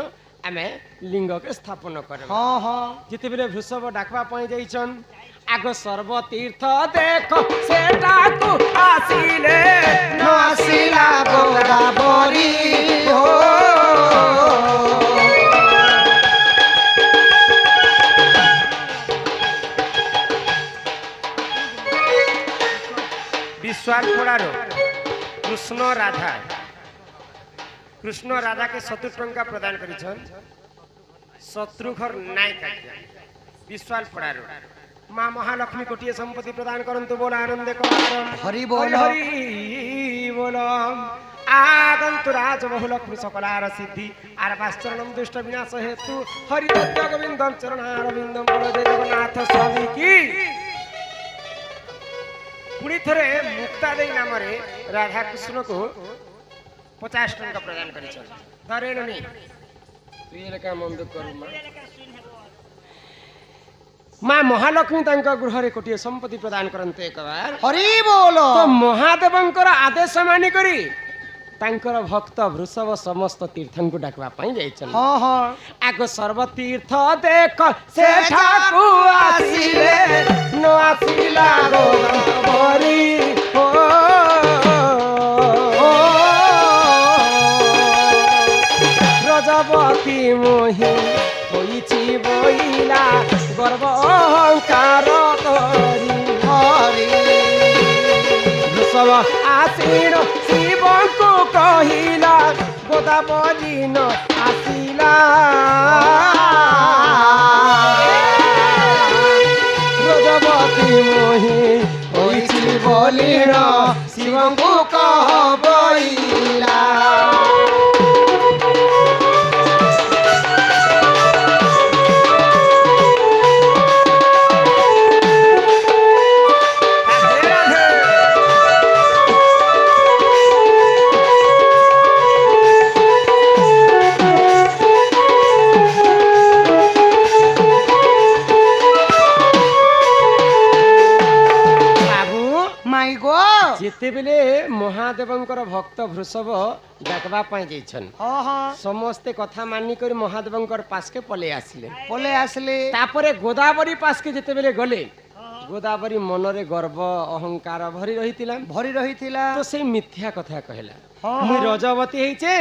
ଆମେ ଲିଙ୍ଗକେ ସ୍ଥାପନ କରମା। ହଁ ହଁ ଯେତେବେଳେ ବୃଷଭ ଡାକବା ପାଇଁ ଯାଇଛନ୍ ଆଗ ସର୍ବ ତୀର୍ଥ ଦେଖ ସେଟାକୁ ଆସିଲେ ନ ଆସିଲା ଗୋଦାବରୀ ହୋ ବିଶ୍ୱାଳପଡ଼ାର କୃଷ୍ଣ ରାଧା କୃଷ୍ଣ ରାଧାকে 70 ଟଙ୍କା ପ୍ରଦାନ କରିଛନ୍ ଶତ୍ରୁଘର ନାୟକ ଆଜ୍ଞା ବିଶ୍ୱାଳପଡ଼ାର মা মহালক্ষ্মী কোটিয়ে সম্পত্তি প্রদান করন্তু বল আনন্দে কুমারম হরি বল। হরি বল আগন্তু রাজ বহুলক্ষ্মী সকলার সিদ্ধি আর বাশ্চরণম দুষ্ট বিনাশ হেতু হরি দত্ত গোবিন্দম চরণারবিন্দম বল জয় জগন্নাথ স্বামী কি পুଣି ଥରେ ମୁକ୍ତାଦେଇ ନାମରେ ରାଧାକୃଷ୍ଣକୁ 50 ଟଙ୍କା ପ୍ରଦାନ କରିଛନ୍ତି। ଧରେଣନି ତୁଇ ଲେଖା ମନ ଦୁଃଖ କରୁ ମା ମହାଲକ୍ଷ୍ମୀ ତାଙ୍କ ଗୃହରେ ଗୋଟିଏ ସମ୍ପତ୍ତି ପ୍ରଦାନ କରନ୍ତେ ଏକବାର ହରି ବୋଲ ତ ମହାଦେବଙ୍କର ଆଦେଶ ମାନିକରି ତାଙ୍କର ଭକ୍ତ ବୃଷଭ ସମସ୍ତ ତୀର୍ଥଙ୍କୁ ଡାକିବା ପାଇଁ ଯାଇଛନ୍ତି। ହଁ ହଁ ଆଗ ସର୍ବତୀର୍ଥ ଦେଖ ସେଠାକୁ ଆସିଲେ ନ ଆସିଲା ଗୋଦାବରୀ ହୋ ବ୍ରଜବତୀ ମୋହି ହୋଇଛି ବଇଲା ଗର୍ବ ଅହଙ୍କାର କରି ହରି ବୃଷଭ ଆସିଣ ଶିବଙ୍କୁ କହିଲା ଗୋଦାବରୀ ନ ଆସିଲା ବ୍ରଜବତୀ ମୋହି ହୋଇଛି ବଲିଣ ଶିବଙ୍କୁ କହ ବଇଲା ଯେତେବେଳେ ମହାଦେବଙ୍କର ଭକ୍ତ ବୃଷଭ ଡାକବା ପାଇଁ ଯାଇଛନ୍ ହଁ ହଁ ସମସ୍ତେ କଥା ମାନିକରି ମହାଦେବଙ୍କର ପାଶକେ ପଳେଇ ଆସିଲେ। ପଳେଇ ଆସିଲେ ତାପରେ ଗୋଦାବରୀ ପାଶକେ ଯେତେବେଳେ ଗଲେ ଗୋଦାବରୀ ମନରେ ଗର୍ବ ଅହଙ୍କାର ଭରି ରହିଥିଲା। ଭରି ରହିଥିଲା ତ ସେଇ ମିଥ୍ୟା କଥା କହିଲା ହଁ, ମୁଇଁ ହଁ। ରଜବତୀ ହେଇଛେ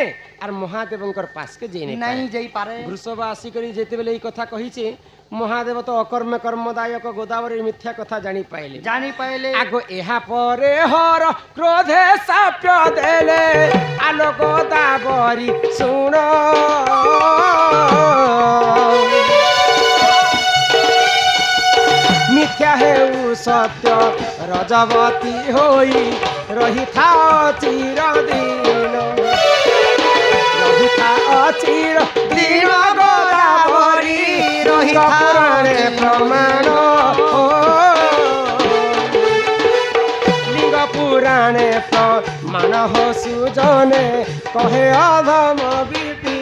ଆର୍ ମହାଦେବଙ୍କର ପାଶକେ ଯାଇ ନାଇଁ ନାଇଁ ଯାଇପାରେ ବୃଷଭ ଆସିକରି ଯେତେବେଳେ ଏଇ କଥା କହିଛେ ମହାଦେବ ତ ଅକର୍ମ କର୍ମଦାୟକ ଗୋଦାବରୀ ମିଥ୍ୟା କଥା ଜାଣି ପାଇଲେ। ଜାଣି ପାଇଲେ ଆଗ ଏହା ପରେ ହର କ୍ରୋଧେ ସାପ ଦେଲେ ଆଲୋ ଗୋଦାବରୀ ଶୁଣ ମିଥ୍ୟା ହେଉ ସତ୍ୟ ରଜବତୀ ହୋଇ ରହିଥାଅ ଚିରଦିନ ରହିଥାଅ ଚିରଦିନ ଗୋଦାବରୀ ପୁରାଣେ ପ୍ରମାଣ ଲିଙ୍ଗ ପୁରାଣେ ପ୍ରମାଣ ହୋ ସୁଜନେ କହେ ଅଧମ ବିପିନ।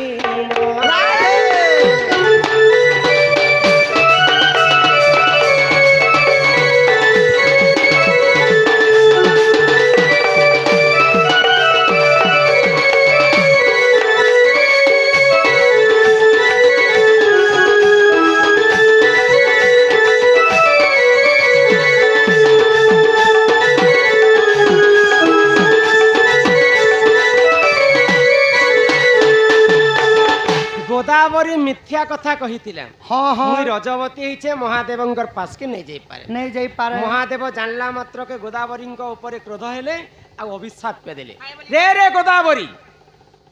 ଗୋଦାବରୀ ମିଥ୍ୟା କଥା କହିଥିଲା ହଁ ହଁ ମୁଇଁ ରଜବତୀ ହେଇଛେ ମହାଦେବଙ୍କର ପାଶକେ ନେଇ ଯାଇପାରେ। ନେଇ ଯାଇପାରେ ମହାଦେବ ଜାଣିଲା ମାତ୍ରକେ ଗୋଦାବରୀଙ୍କ ଉପରେ କ୍ରୋଧ ହେଲେ ଆଉ ଅଭିଶାପ ଦେଲେ ରେ ରେ ଗୋଦାବରୀ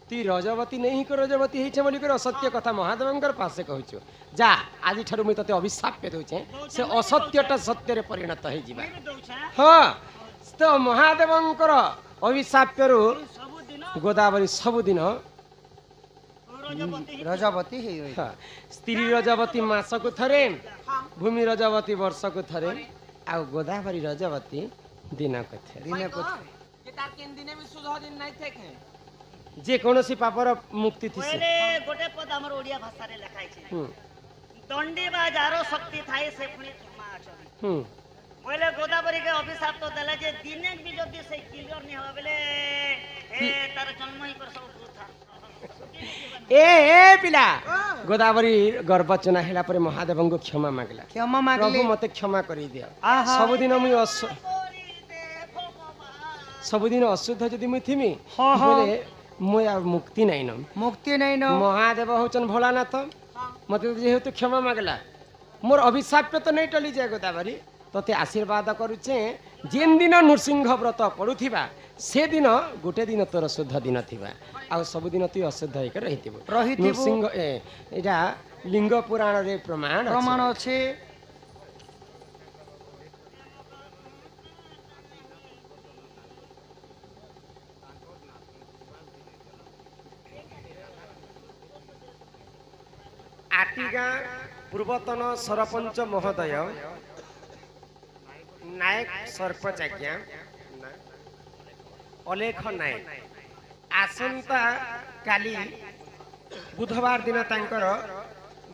ତୁଇ ରଜବତୀ ନେଇ ରଜବତୀ ହେଇଛେ ବୋଲିକରି ଅସତ୍ୟ କଥା ମହାଦେବଙ୍କର ପାଶେ କହୁଛୁ ଯା ଆଜିଠାରୁ ମୁଇଁ ତତେ ଅଭିଶାପ ଦଉଛେ ସେ ଅସତ୍ୟଟା ସତ୍ୟରେ ପରିଣତ ହେଇଯିବା। ହଁ ତ ମହାଦେବଙ୍କର ଅଭିଶାପରୁ ଗୋଦାବରୀ ସବୁଦିନ ରଜବତୀ ହେଇଗଇ ହଁ, ସ୍ତ୍ରୀ ରଜବତୀ ମାସକୁ ଥରେ ଭୂମି ରଜବତୀ ବର୍ଷକୁ ଥରେ ଆଉ ଗୋଦାବରୀ ରଜବତୀ ଦିନକୁ ଥରେ ଦିନକୁ ଯେ କୌଣସି ପାପର ମୁକ୍ତି ଥିସି। ବୋଇଲେ ଗୋଟେ ପଦ ଆମର ଓଡ଼ିଆ ଭାଷାରେ ଲେଖା ହେଇଛି ହୁଁ ଦଣ୍ଡି ବା ଯାହାର ଶକ୍ତି ଥାଏ ସେ ପୁଣି କ୍ଷମା ଅଛନ୍ତି ହୁଁ ବୋଇଲେ ଗୋଦାବରୀকে অভিশাপ তো দেলা যে দিনে বি যদি সেই ক্লিয়ার নি হওয়া বেলে এ তার জন্ম হি কর সব বৃথা ଏ ଏ ପିଲା ଗୋଦାବରୀ ଗର୍ଭଚନା ହେଲା ପରେ ମହାଦେବଙ୍କୁ କ୍ଷମା ମାଗିଲା କ୍ଷମା ପ୍ରଭୁ ମାଗିଲେ ମତେ କ୍ଷମା କରିଦିଅ ଆହା। ସବୁଦିନ ମୁଇଁ ସବୁଦିନ ଅଶୁଦ୍ଧ ଯଦି ମୁଇଁ ଥିମି ହଁ, ହଁ। ବୋଲେ ମୁଇଁ ଆଉ ମୁକ୍ତି ନାଇଁ ନ ମୁକ୍ତି ନାଇଁ ନ ମହାଦେବ ହଉଛନ୍ ଭୋଳାନାଥ ମତେ ଯେହେତୁ କ୍ଷମା ମାଗଲା ମୋର ଅଭିଶାପ ତ ନେଇ ଟଳି ଯାଏ ଗୋଦାବରୀ ତତେ ଆଶୀର୍ବାଦ କରୁଛେ ଯେନ୍ ଦିନ ନୃସିଂହ ବ୍ରତ ପଡୁଥିବା ସେଦିନ ଗୋଟେ ଦିନ ତୋର ଶୁଦ୍ଧ ଦିନ ଥିବା ଆଉ ସବୁଦିନ ତୁଇ ଅଶୁଦ୍ଧ ହେଇକି ରହିଥିବୁ। ରହିଥିବୁ। ନୃସିଂହ ଏଇଟା ଲିଙ୍ଗ ପୁରାଣରେ ପ୍ରମାଣ ପ୍ରମାଣ ଅଛି। ଅଛି ଆଟିଗାଁ ପୂର୍ବତନ ସରପଞ୍ଚ ମହୋଦୟ ନାୟକ ସରପଞ୍ଚ ଆଜ୍ଞା ଅଲେଖ ନାୟକ ଆସନ୍ତା କାଲି ବୁଧବାର ଦିନ ତାଙ୍କର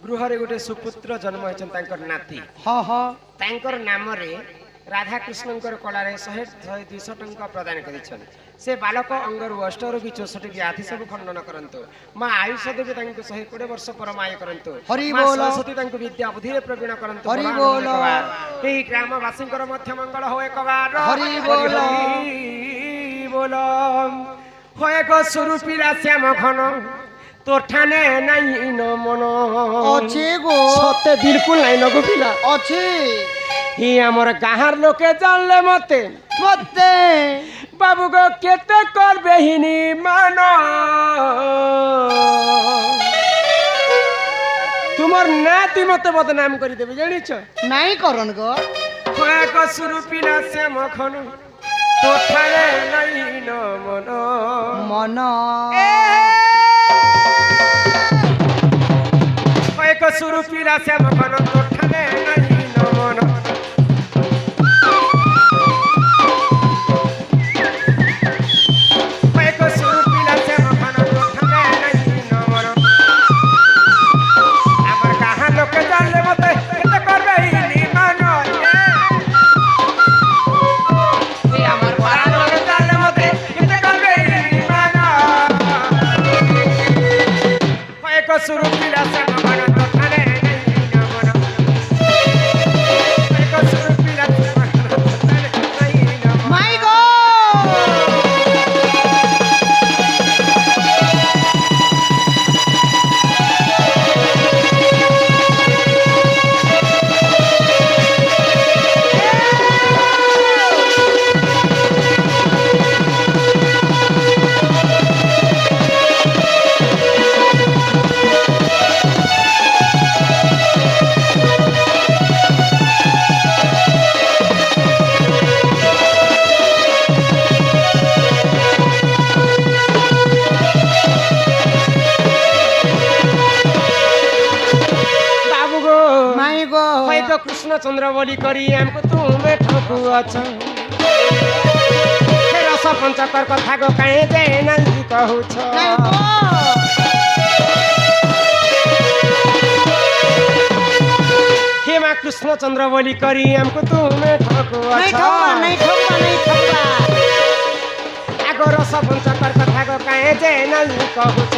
ଗୃହରେ ଗୋଟେ ସୁପୁତ୍ର ଜନ୍ମ ହେଇଛନ୍ତି ତାଙ୍କର ନାତି ହଁ ହଁ ତାଙ୍କର ନାମରେ ରାଧାକୃଷ୍ଣଙ୍କର କଳାରେ 100-200 ଟଙ୍କା ପ୍ରଦାନ କରିଛନ୍ତି। ସେ ବାଲକ ଅଙ୍ଗରୁ ଅଷ୍ଟରୋଗୀ 64 ବ୍ୟାଧି ସବୁ ଖଣ୍ଡନ କରନ୍ତୁ। ମା ଆୟୁଷ ଦେବୀ ତାଙ୍କୁ 120 ବର୍ଷ ପରମାୟ କରନ୍ତୁ। ହରି ମା ବୋଲ। ସରସ୍ୱତୀ ତାଙ୍କୁ ବିଦ୍ୟା ବୁଦ୍ଧିରେ ପ୍ରବୀଣ କରନ୍ତୁ। ହରି ଭଗବାନ ବୋଲ। ଭଗବାନ। ଏହି ଗ୍ରାମବାସୀଙ୍କର ମଧ୍ୟ ମଙ୍ଗଳ ହୋଏ କବାର ହରି ବୋଲ। ବୋଲ ହୋଏ ଗୋ ସୁରୂପିଲା ଶ୍ୟାମ ଘନ তোর ঠানে নাই ন মন ଅଛି ଗୋ সতে বিলকুল নাই ন গো পিলা ଅଛି হি আমার গাহার লোকে জানলে মতে মতে বাবু গো কেতে করবে হিনি মান তোমার নাতি মতে বদনাম করে দেবে জানিছ নাই করন গো কয়েক সুরু পিলা শ্যাম খন তোর ঠানে নাই ন মন মন কয়েক সুরু পিলা শ্যাম খন তোর ঠানে নাই ন মন আমার হয়তো কৃষ্ণচন্দ্র বলি করি আমকু তুমি ঠকুଅଛ हे रस पंचकर कथा को काहे दे नहीं कहूछ नहीं को हे माँ कृष्णचंद्र बोली करी हमको तुम्हें ठकुआ नहीं ठोकबा नहीं ठोकबा नहीं ठोकबा आगो रस पंचकर कथा को काहे दे नहीं कहूछ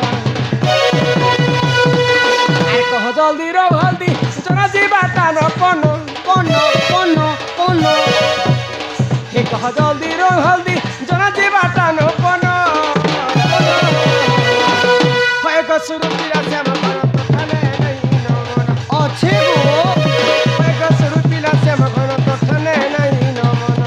आरे कह जल्दी रो हल्दी जरा जीवाटा न कोनो कोनो कोनो कोनो हे कह जल्दी रो हल्दी जरा जीवाटा न कोनो होय को शुरू किया से हम थाने नहीं न मन अच्छे गो होय को शुरू किया से हम तो थाने नहीं न मन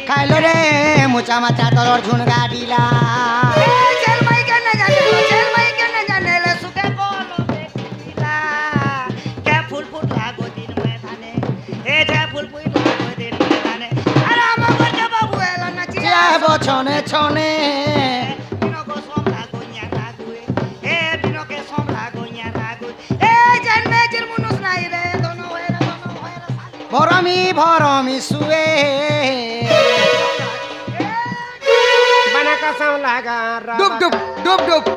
खाइलो रे मुचा माचा तोर झुन गाडीला छने छने भरमी भरमी सुए बना कसम लगा डुब डुब डुब डुब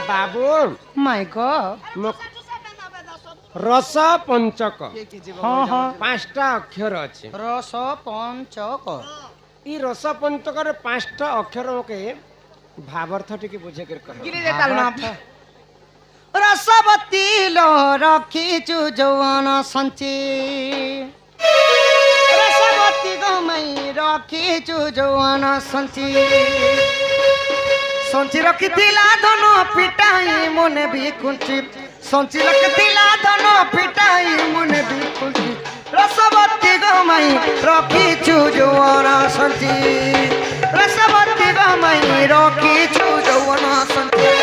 बाबू माय गॉड रस पंचक हाँ हाँ पांचटा अक्षर अच्छे रस पंचक ई रस पंचकर पांचटा अक्षर के भावार्थ टिके बुझे कर कह रसवती लो रखिचु जौवन सञ्ची रसवती गमै रखिचु जौवन सञ्ची सञ्ची रखिथिला धन पिटाई मने भी कुंची सञ्ची रखिथिला धन पिटाई मने भी कुंची रसवती गमै रखिचु जौवन सञ्ची रसवती गमै रखिचु जौवन सञ्ची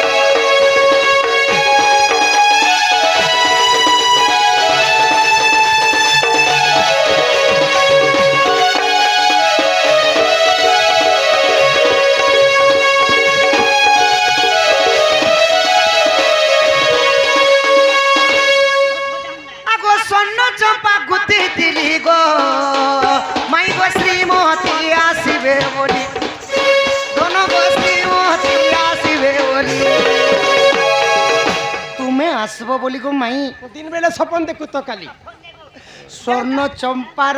आसबो बोली गो माई दिन बेले सपन देखु तो काली स्वर्ण चंपार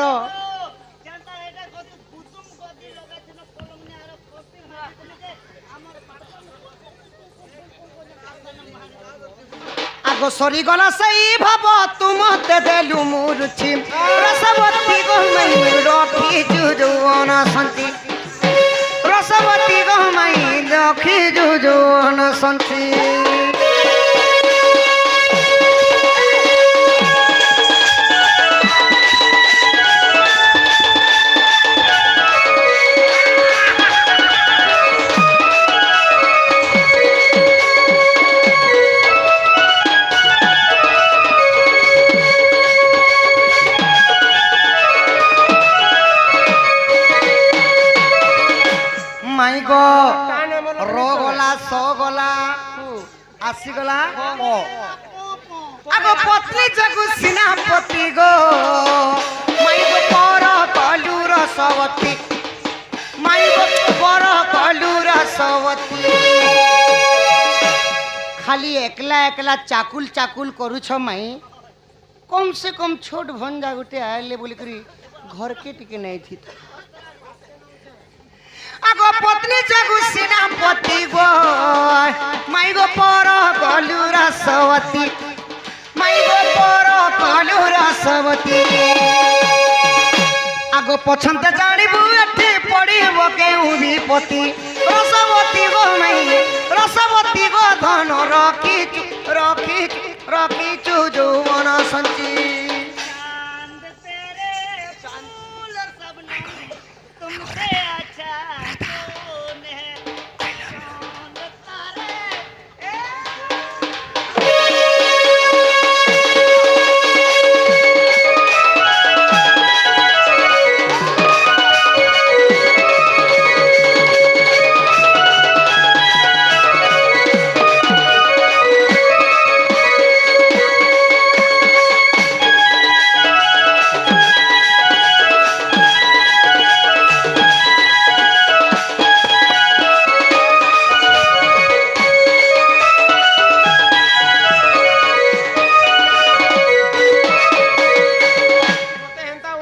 आगो सरी गला सही भाव तुम ते देलु मुरुची रसवती गो माई रखी जुजुवन संती रसवती गो माई रखी जुजुवन संती आसीगला आगो पत्नी जगु सिनापति गो माई गो पर कलु रसवती माई गो पर कलु रसवती खाली एकला एकला चाकुल चाकुल करू छ माई कम से कम छोट भंजा गुटे आले बोली करी घर के टिके नहीं थी आगो पत्नी जगु सेनापति गो माई गो पर गलु रसवती মাই গো পর কলু রসবতী আগ পছন্দ জানিবু এঠে পড়িব কেউ বিপত্তি রসবতী গো মাই রসবতী গো ধন রখিচু যৌবন সঞ্চি चांद तेरे फूल सब नहीं तुमसे अच्छा कौन है चांद तारे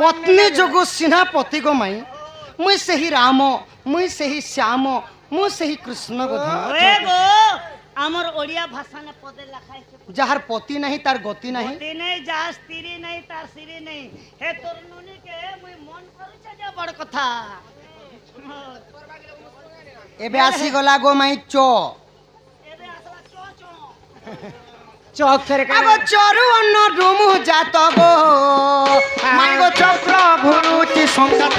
पत्नी जोगु सिन्हा पति गो माई मुई सही राम मुई सही श्याम मुई सही कृष्ण गो ओए गो हमर ओडिया भाषा ने पदे लिखा है जहार पति नहीं तार गति नहीं ती नहीं जा स्त्री नहीं तार सिरी नहीं हे तोर नुनी के मुई मन करू जे बड़ कथा एबे आसी गला गो माई चो एबे असला चो चो चौक फेरे आगो चरु अन्न डुमु जात गो माई गो चक्र घुरुचि संगात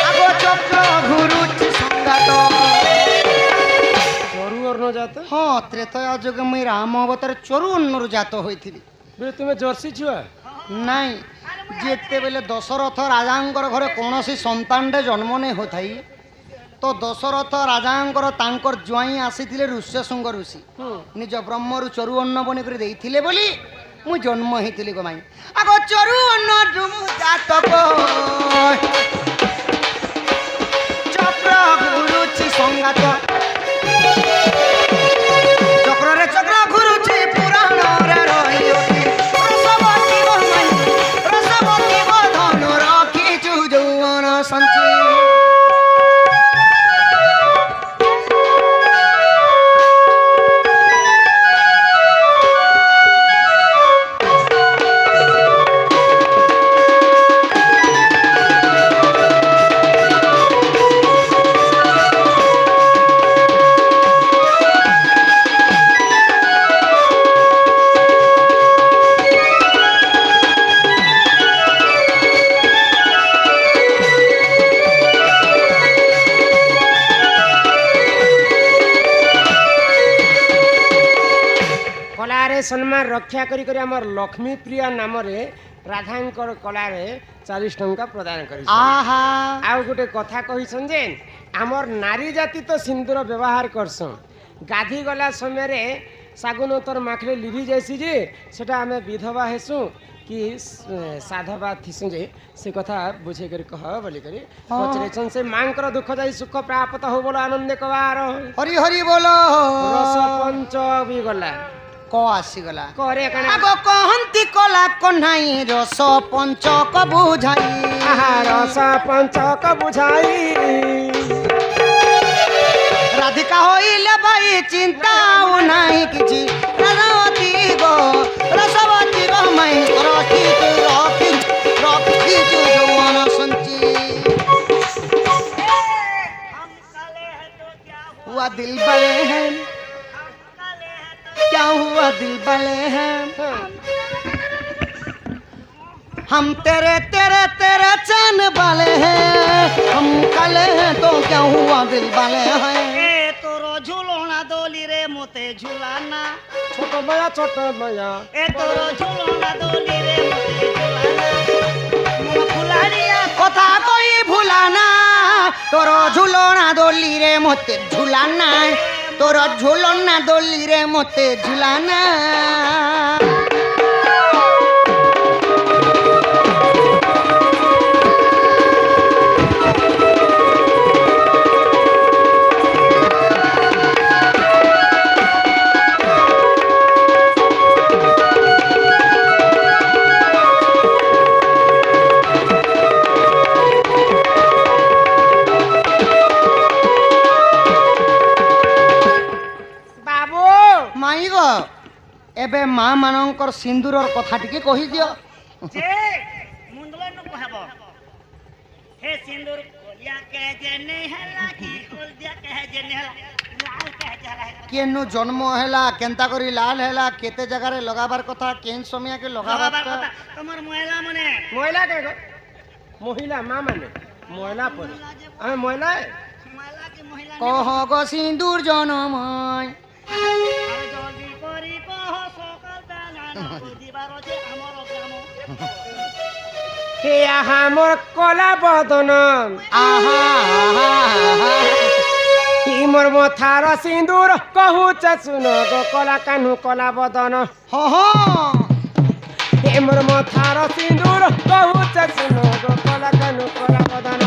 आगो चक्र घुरुचि संगात चोरू और न जाते हाँ त्रेतया जुग मुई राम अवतार चरु अन्न जात होइथिली बे तुम्हें जर्सी छुआ नाई जेतेबेले दशरथ राजांकर घरे कौनसी संतानटे जन्म नहीं होथाई तो दशरथ राजांकर तांकर ज्वाई आसीथिले ऋष्यशृंग ऋषि निज ब्रह्मरु चरु अन्न बनि करि देइथिले बोली मु जन्म हेतिली गो माई आगो चरु अन्न डुमु जातक चक्र गुरुचि संगात चक्र रे चक्र गुरुचि पुराण रे रहियोति रसवती गो माई रसवती गो धन रखिचु जौवन संचि कलारे सम्मान रक्षा करी करी हमर लक्ष्मी प्रिया नाम रे राधांकर कलारे 40 टंका प्रदान करी आहा आउ गोटे कथा कहिसन जे हमर नारी जाति तो सिंदूर व्यवहार करसन गाधी गला समय रे सागुन तोर माखले लिभि जाइसी जे सेटा हमें विधवा हेसु कि साधवा थिसु जे से कथा बुझे करी कह बोली करी पचरेछन से मांकर दुख जाई सुख प्राप्त हो बोलो आनंद कवार हरि हरि बोलो रस पंच भी गला क आसी गला करे कणा आगो कहंती कला कन्हाई रस पंचक बुझाई आहा रस पंचक बुझाई राधिका होइले भाई चिंता नाही किछि रसवती गो मई रखी जौवन संची हम काले हैं तो क्या हुआ हुआ दिल बड़े हैं हम काले हैं तो क्या हुआ दिल बड़े हैं हम तेरे तेरे तेरे चैन वाले हैं हम काले हैं तो क्या हुआ दिल वाले हैं ए तोरो झूलोना डोली रे मोते झूलाना छोट मया ए तोरो झूलोना डोली रे मोते झूलाना मोर फुलारिया কথা কই ভুলানা তোর ঝুলনা দলি রে মতে ঝুলানা তোর ঝুলনা দলি রে মতে ঝুলানা एबे माँ मानकर सिंदूरर कथा टिके कहि दियो जे मुंडलन नु कहब हे सिंदूर कोलिया कह जे नहीं हला की हल्दिया कह जे नहीं हला लाल कह जे हला केनु जन्म हैला केनता करी लाल हैला केते जगह रे लगाबार कथा केन समय के लगाबार लगाबार कथा कथा तमर महिला मने মহিলা কে গো মহিলা মা মানে মহিলা পরে আমি মহিলা महिला की महिला कह गो सिंदूर जनमय আর জলদি করি কহ সকাল বেলা না দিবার যে আমার গ্রাম হে আহা মোর কলা বদন आहा ই মোর মথার সিন্দুর কহুচ শুন গো কলা কানু কলা বদন हो हो হে মোর মথার সিন্দুর কহুচ শুন গো কলা কানু কলা বদন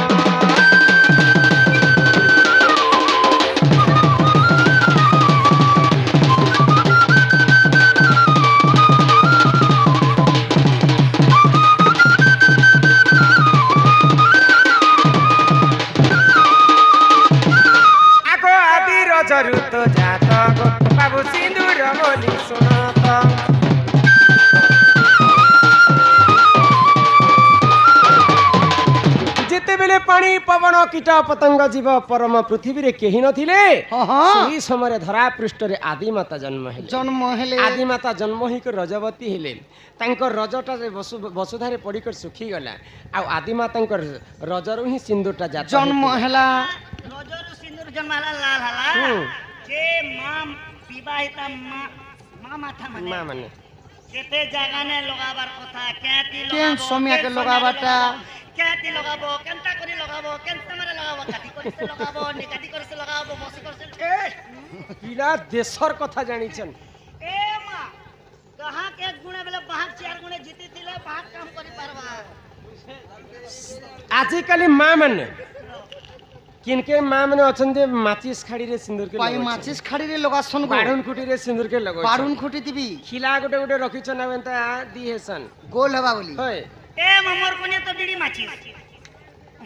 আগো আদির জরুত জাত গো বাবু সিন্দুর বলি শুনত যেতেবেলে পানি পবন কীট পতঙ্গ জীব পরম পৃথিবীরে কেহি নথিলে हाँ हाँ সেই সময়ে ধরা পৃষ্ঠরে আদিমাতা জন্ম হেলে जन्म हेले আদিমাতা জন্ম হইকর রজবতী হেলে তাঙ্কর রজটারে বসুধারে পড়িকর শুখিগলা ଆଉ আদিমাতাঙ্কর রজরু ହିଁ সিন্দুরটা জাত जन्म हेला রজরু সিন্দুর জন্মালা লাল হলা হুম। যে মা বিবাহিতা মা মা মাথা মানে মা মানে কেতে জায়গা নে লগাবার কথা কেতি केन समय के लगाबाटा কেতি লগাবো কেনটা করি লগাবো কেনটা মারে লগাবো কাটি করিছে লগাবো নিকাটি করিছে লগাবো মসি করিছে পিলা দেশর কথা জানিছেন এ মা कहां के गुणे बेले बाहक चार गुणे जीती थिले बाहक काम करि पारबा আজিকালি মা মানে কিনকে মা মানে অছন্তি মাচিস খাড়িরে সিন্দুরকে पाई माचिस खाड़ी रे लगासन गो বারুন কুটিরে সিন্দুরকে লগো बारुन खुटी दिबी খিলা গোটে গোটে রখিছন এবেন্তা দি হেসন गोल हवा बोली হয় ए ममर कोने तो बीड़ी माची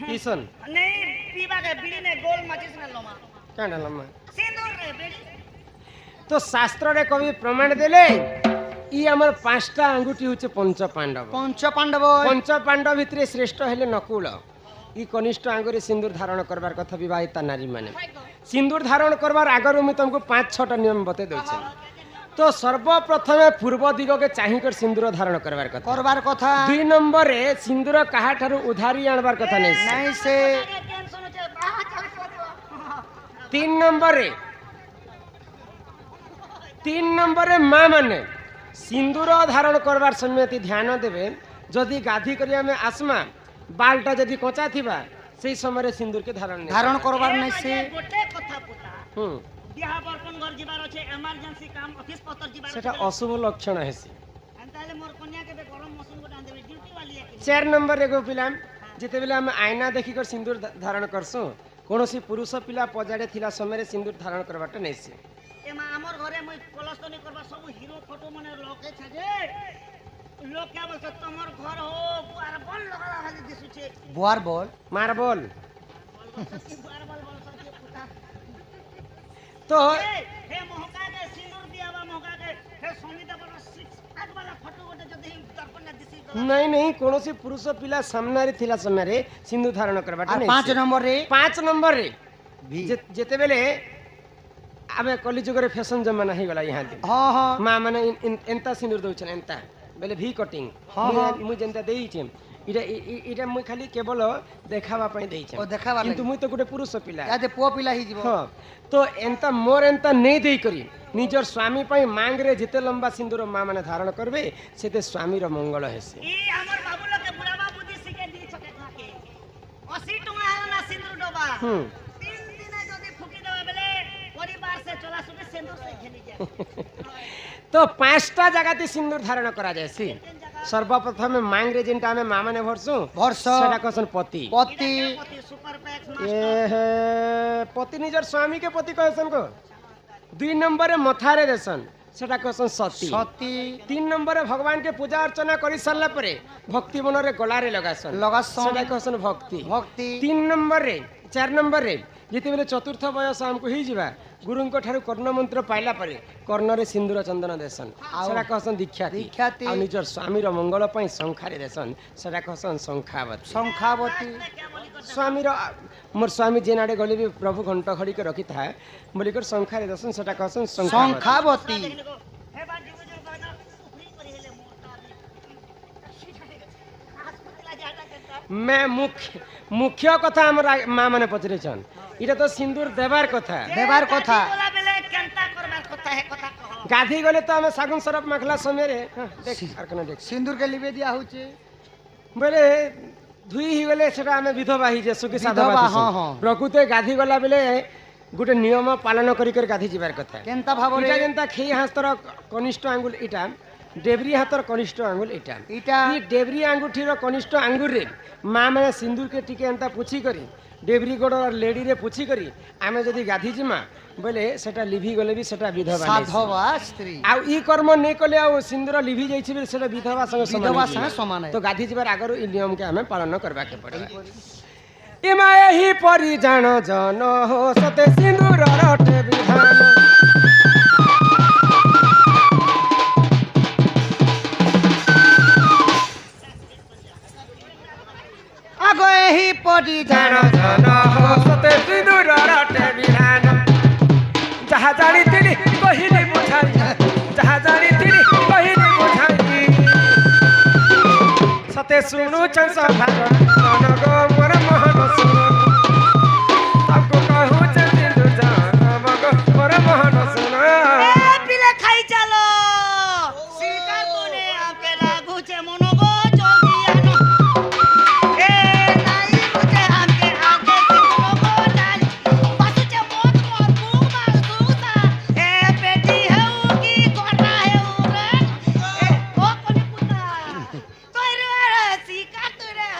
কিসন नहीं पीबा के बीड़ी ने गोल माचिस ने लोमा কাঁডা লম্মা सिंदूर रे बीड़ी তো শাস্ত্রে কবি প্রমাণ দেলে ই আমার পাঁচটা আঙ্গুটি হচ্ছে পঞ্চ পাণ্ডব पंच पांडव পঞ্চ পাণ্ডব ভিতরে শ্রেষ্ঠ হলে নকুল ই কনিষ্ঠ আঙ্গুরে সিন্দুর ধারণ করবার কথা বিবাহিতা নারী মানে সিন্দুর ধারণ করবার আগর আমি তোমাকে 5-6টা নিয়ম বতে দউছি তো সর্বপ্রথমে পূর্ব দিগকে চাহিকর সিন্দুর ধারণ করবার কথা करबार कथा 2 নম্বরে সিন্দুর কাহা ঠারু উধারি আনবার কথা নেই नहीं से टेंशन होचे बाहर चल 3 নম্বরে মা মানে সিন্দুর ধারণ করবার সময়তি ধ্যান দেবে যদি গাধি করি আমি আসমা বালটা যদি কচা থিবা সেই সময় সিন্দুরকে ধারণ নেই धारण करबार नहीं से गोटे कथा पुता হুম बिहा बर्तन घर जीवार होचे इमरजेंसी काम ऑफिस पत्र जीवार সেটা অশুভ লক্ষণ হেসি अंताले मोर कन्या के बे गरम मशीन गोटा आन देबे ड्यूटी वाली है 4 নম্বর এগো পিলাম যেতেবেলে আমি আয়না দেখিকর সিন্দুর ধারণ করছু কোনসি পুরুষ পিলা পজাড়ে থিলা সময়ে সিন্দুর ধারণ করবাটা নেইছে एमा हमर घरे मुई कलस्तनी करबा सब हीरो फोटो मने लोके छ जे लोग क्या बोलछ तमर घर हो बुआर बल लगाला खाली दिसुचे बुआर बोल মার্বল बुआर बल बल सके पुता তো हे मोहका के सिंदूर दियावा मोहका के हे समिता बला 6 पैक वाला फोटो गोटे जदी दर्पण ने दिसी নাই নাই কোনসি পুরুষ পিলা সামনারে থিলা সময়ে সিন্দুর ধারণ করবাটা और নেইছে 5 नंबर रे 5 নম্বরে भी যেতেবেলে আমি কলিযুগরে ফ্যাশন জমানা হয়ে গলা ইহাঁ দিন हां हां মা মানে এন্তা সিন্দুর দউছেন এন্তা বেলে ভি কটিং হ্যাঁ, হ্যাঁ। মুই যেন্তা দেইছে এটা এটা মুই খালি কেবল দেখাবা পাই দেইছে ओ देखाबार কিন্তু लागि মুই তো গোটে পুরুষ পিলা यादे पुओ पिला ही जीवो হ্যাঁ তো এন্তা মোর এন্তা নেই দেই করি নিজর স্বামী পাই মাংরে যেতে লম্বা সিন্দুর মা মানে ধারণ করবে সেতে স্বামীর মঙ্গল হেসে ई हमर बाबू लोग के बुढ़ावा बुद्धि सिखे दी छके खाके 80 टका आला ना सिंदूर डोबा হুম 3 दिन जदी फुकी देबे बेले परिवार से चला सुबह सिंदूर से खेली जाए তো 5টা জায়গাতে সিন্দুর ধারণ করা যায় সি সর্বপ্রথমে মাংরে যেটা আমি মা মানে ভরছু ভরছ। সেটা কসন পতি पति पति सुपर पैक्स এ হে পতি নিজর স্বামীকে পতি কহসন গো 2 নম্বরে মথারে দেসন সেটা কসন সতী सती 3 নম্বরে ভগবানকে পূজা অর্চনা করি সারলা পরে ভক্তি মনরে গলারে লগাসন लगासन সেটা কসন ভক্তি भक्ति 3 নম্বরে 4 नंबर रे जितेबेले चतुर्थ बयस आमको ही जिबा गुरुंको ठारू कर्ण मंत्र पाइला परे कर्णरे सिंदूर चंदन देसन सेटा कहसन दीक्षा दीक्षाती। आ निजर स्वामीर मंगल पई शंखारे देसन सेटा कहसन शंखावती शंखावती स्वामीर मोर स्वामी जेन आड़े गले भी प्रभु घंट खड़ी के रखी था बोलिकर शंखारे देसन सेटा कहसन शंखावती शंखावती हे बा जीव जो बाना उखरी करी हेले मोटा खास पतला जाटा करता मैं मुख्य कथा हमर माँ माने पचरे छन इटा तो सिंदूर देवार कथा देवार कथा बोला बेले केनता करबार कथा है कथा कहो गाधी गले तो हमें सागुन सरफ मखला समय रे देख आर कने देख सिंदूर के लिबे दिया होचे बोले धुई ही गले सेटा हमें विधवा ही जे सुखी साधा विधवा, बात हाँ, हाँ। प्रकृति गाधी गला बेले गुटे नियम पालन करी कर गाधी जिबार कथा केनता भाबरे इटा जेंता खेई हास्तर कनिष्ठ आंगुल इटा डेबरी हाथर कनिष्ठ आंगुल इटा इटा ई डेबरी आंगुठीर कनिष्ठ आंगुर रे माँ मैंने सिंदूर के टिके एंता पुछी करी डेबरी गोड़ लेडी रे पुछी करी आमे जदी गाधी जिमा बोले सेटा लिभि गले भी सेटा विधवा नहीं साधवा स्त्री आ ई कर्म नै कले आ सिंदूर लिभि जाइछि बेले सेटा विधवा संग समान विधवा होइछि। संग समान है। तो गाधी जिबार आगरो ई नियम के हमें पालन करबा के पड़े एमा एही परि जान जन हो सते सिंदूर रटे विधान आगो एही पड़ी जान जान जन हो सते सिंदूर रटे विधान जहा जानी तिनी कहिनी बुझाई जहा जानी तिनी कहिनी बुझाई सते सुनु चंस भाग मन गो मोर मोहन सुनु ताको कहू सिंदूर जान मग मोर मोहन सुनु ए पिले खाई चलो सीता कोने आपे लागू छे मनो गो जल्दी आनो ए नाई मुझे हमके आगे से मनो गो डाल बस छे मोत मोर मुंह मार दूसा ए बेटी है उकी कोना है उरे ए ओ कोने पुता तो रे सीका तो रे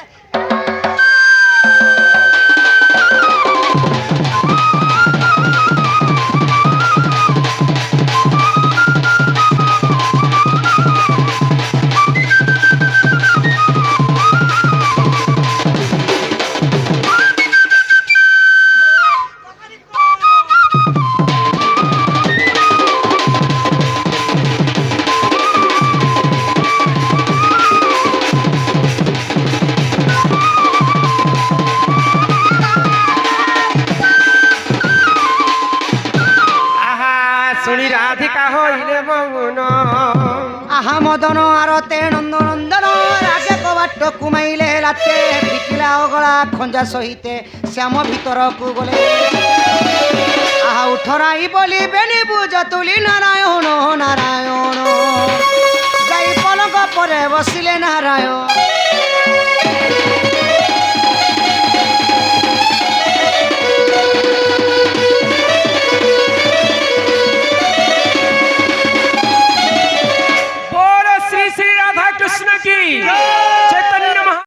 आहा सुनी राधिका होइले मौन आहा मदन आरते नंद नंदन रागे कबाट कुमाइले लाते बिकिला ओगला खंजा सहिते श्याम भीतर को गले आहा उठराई बोली बेनी बुझ तुली नारायण नारायण जाई पलक परे बसिले नारायण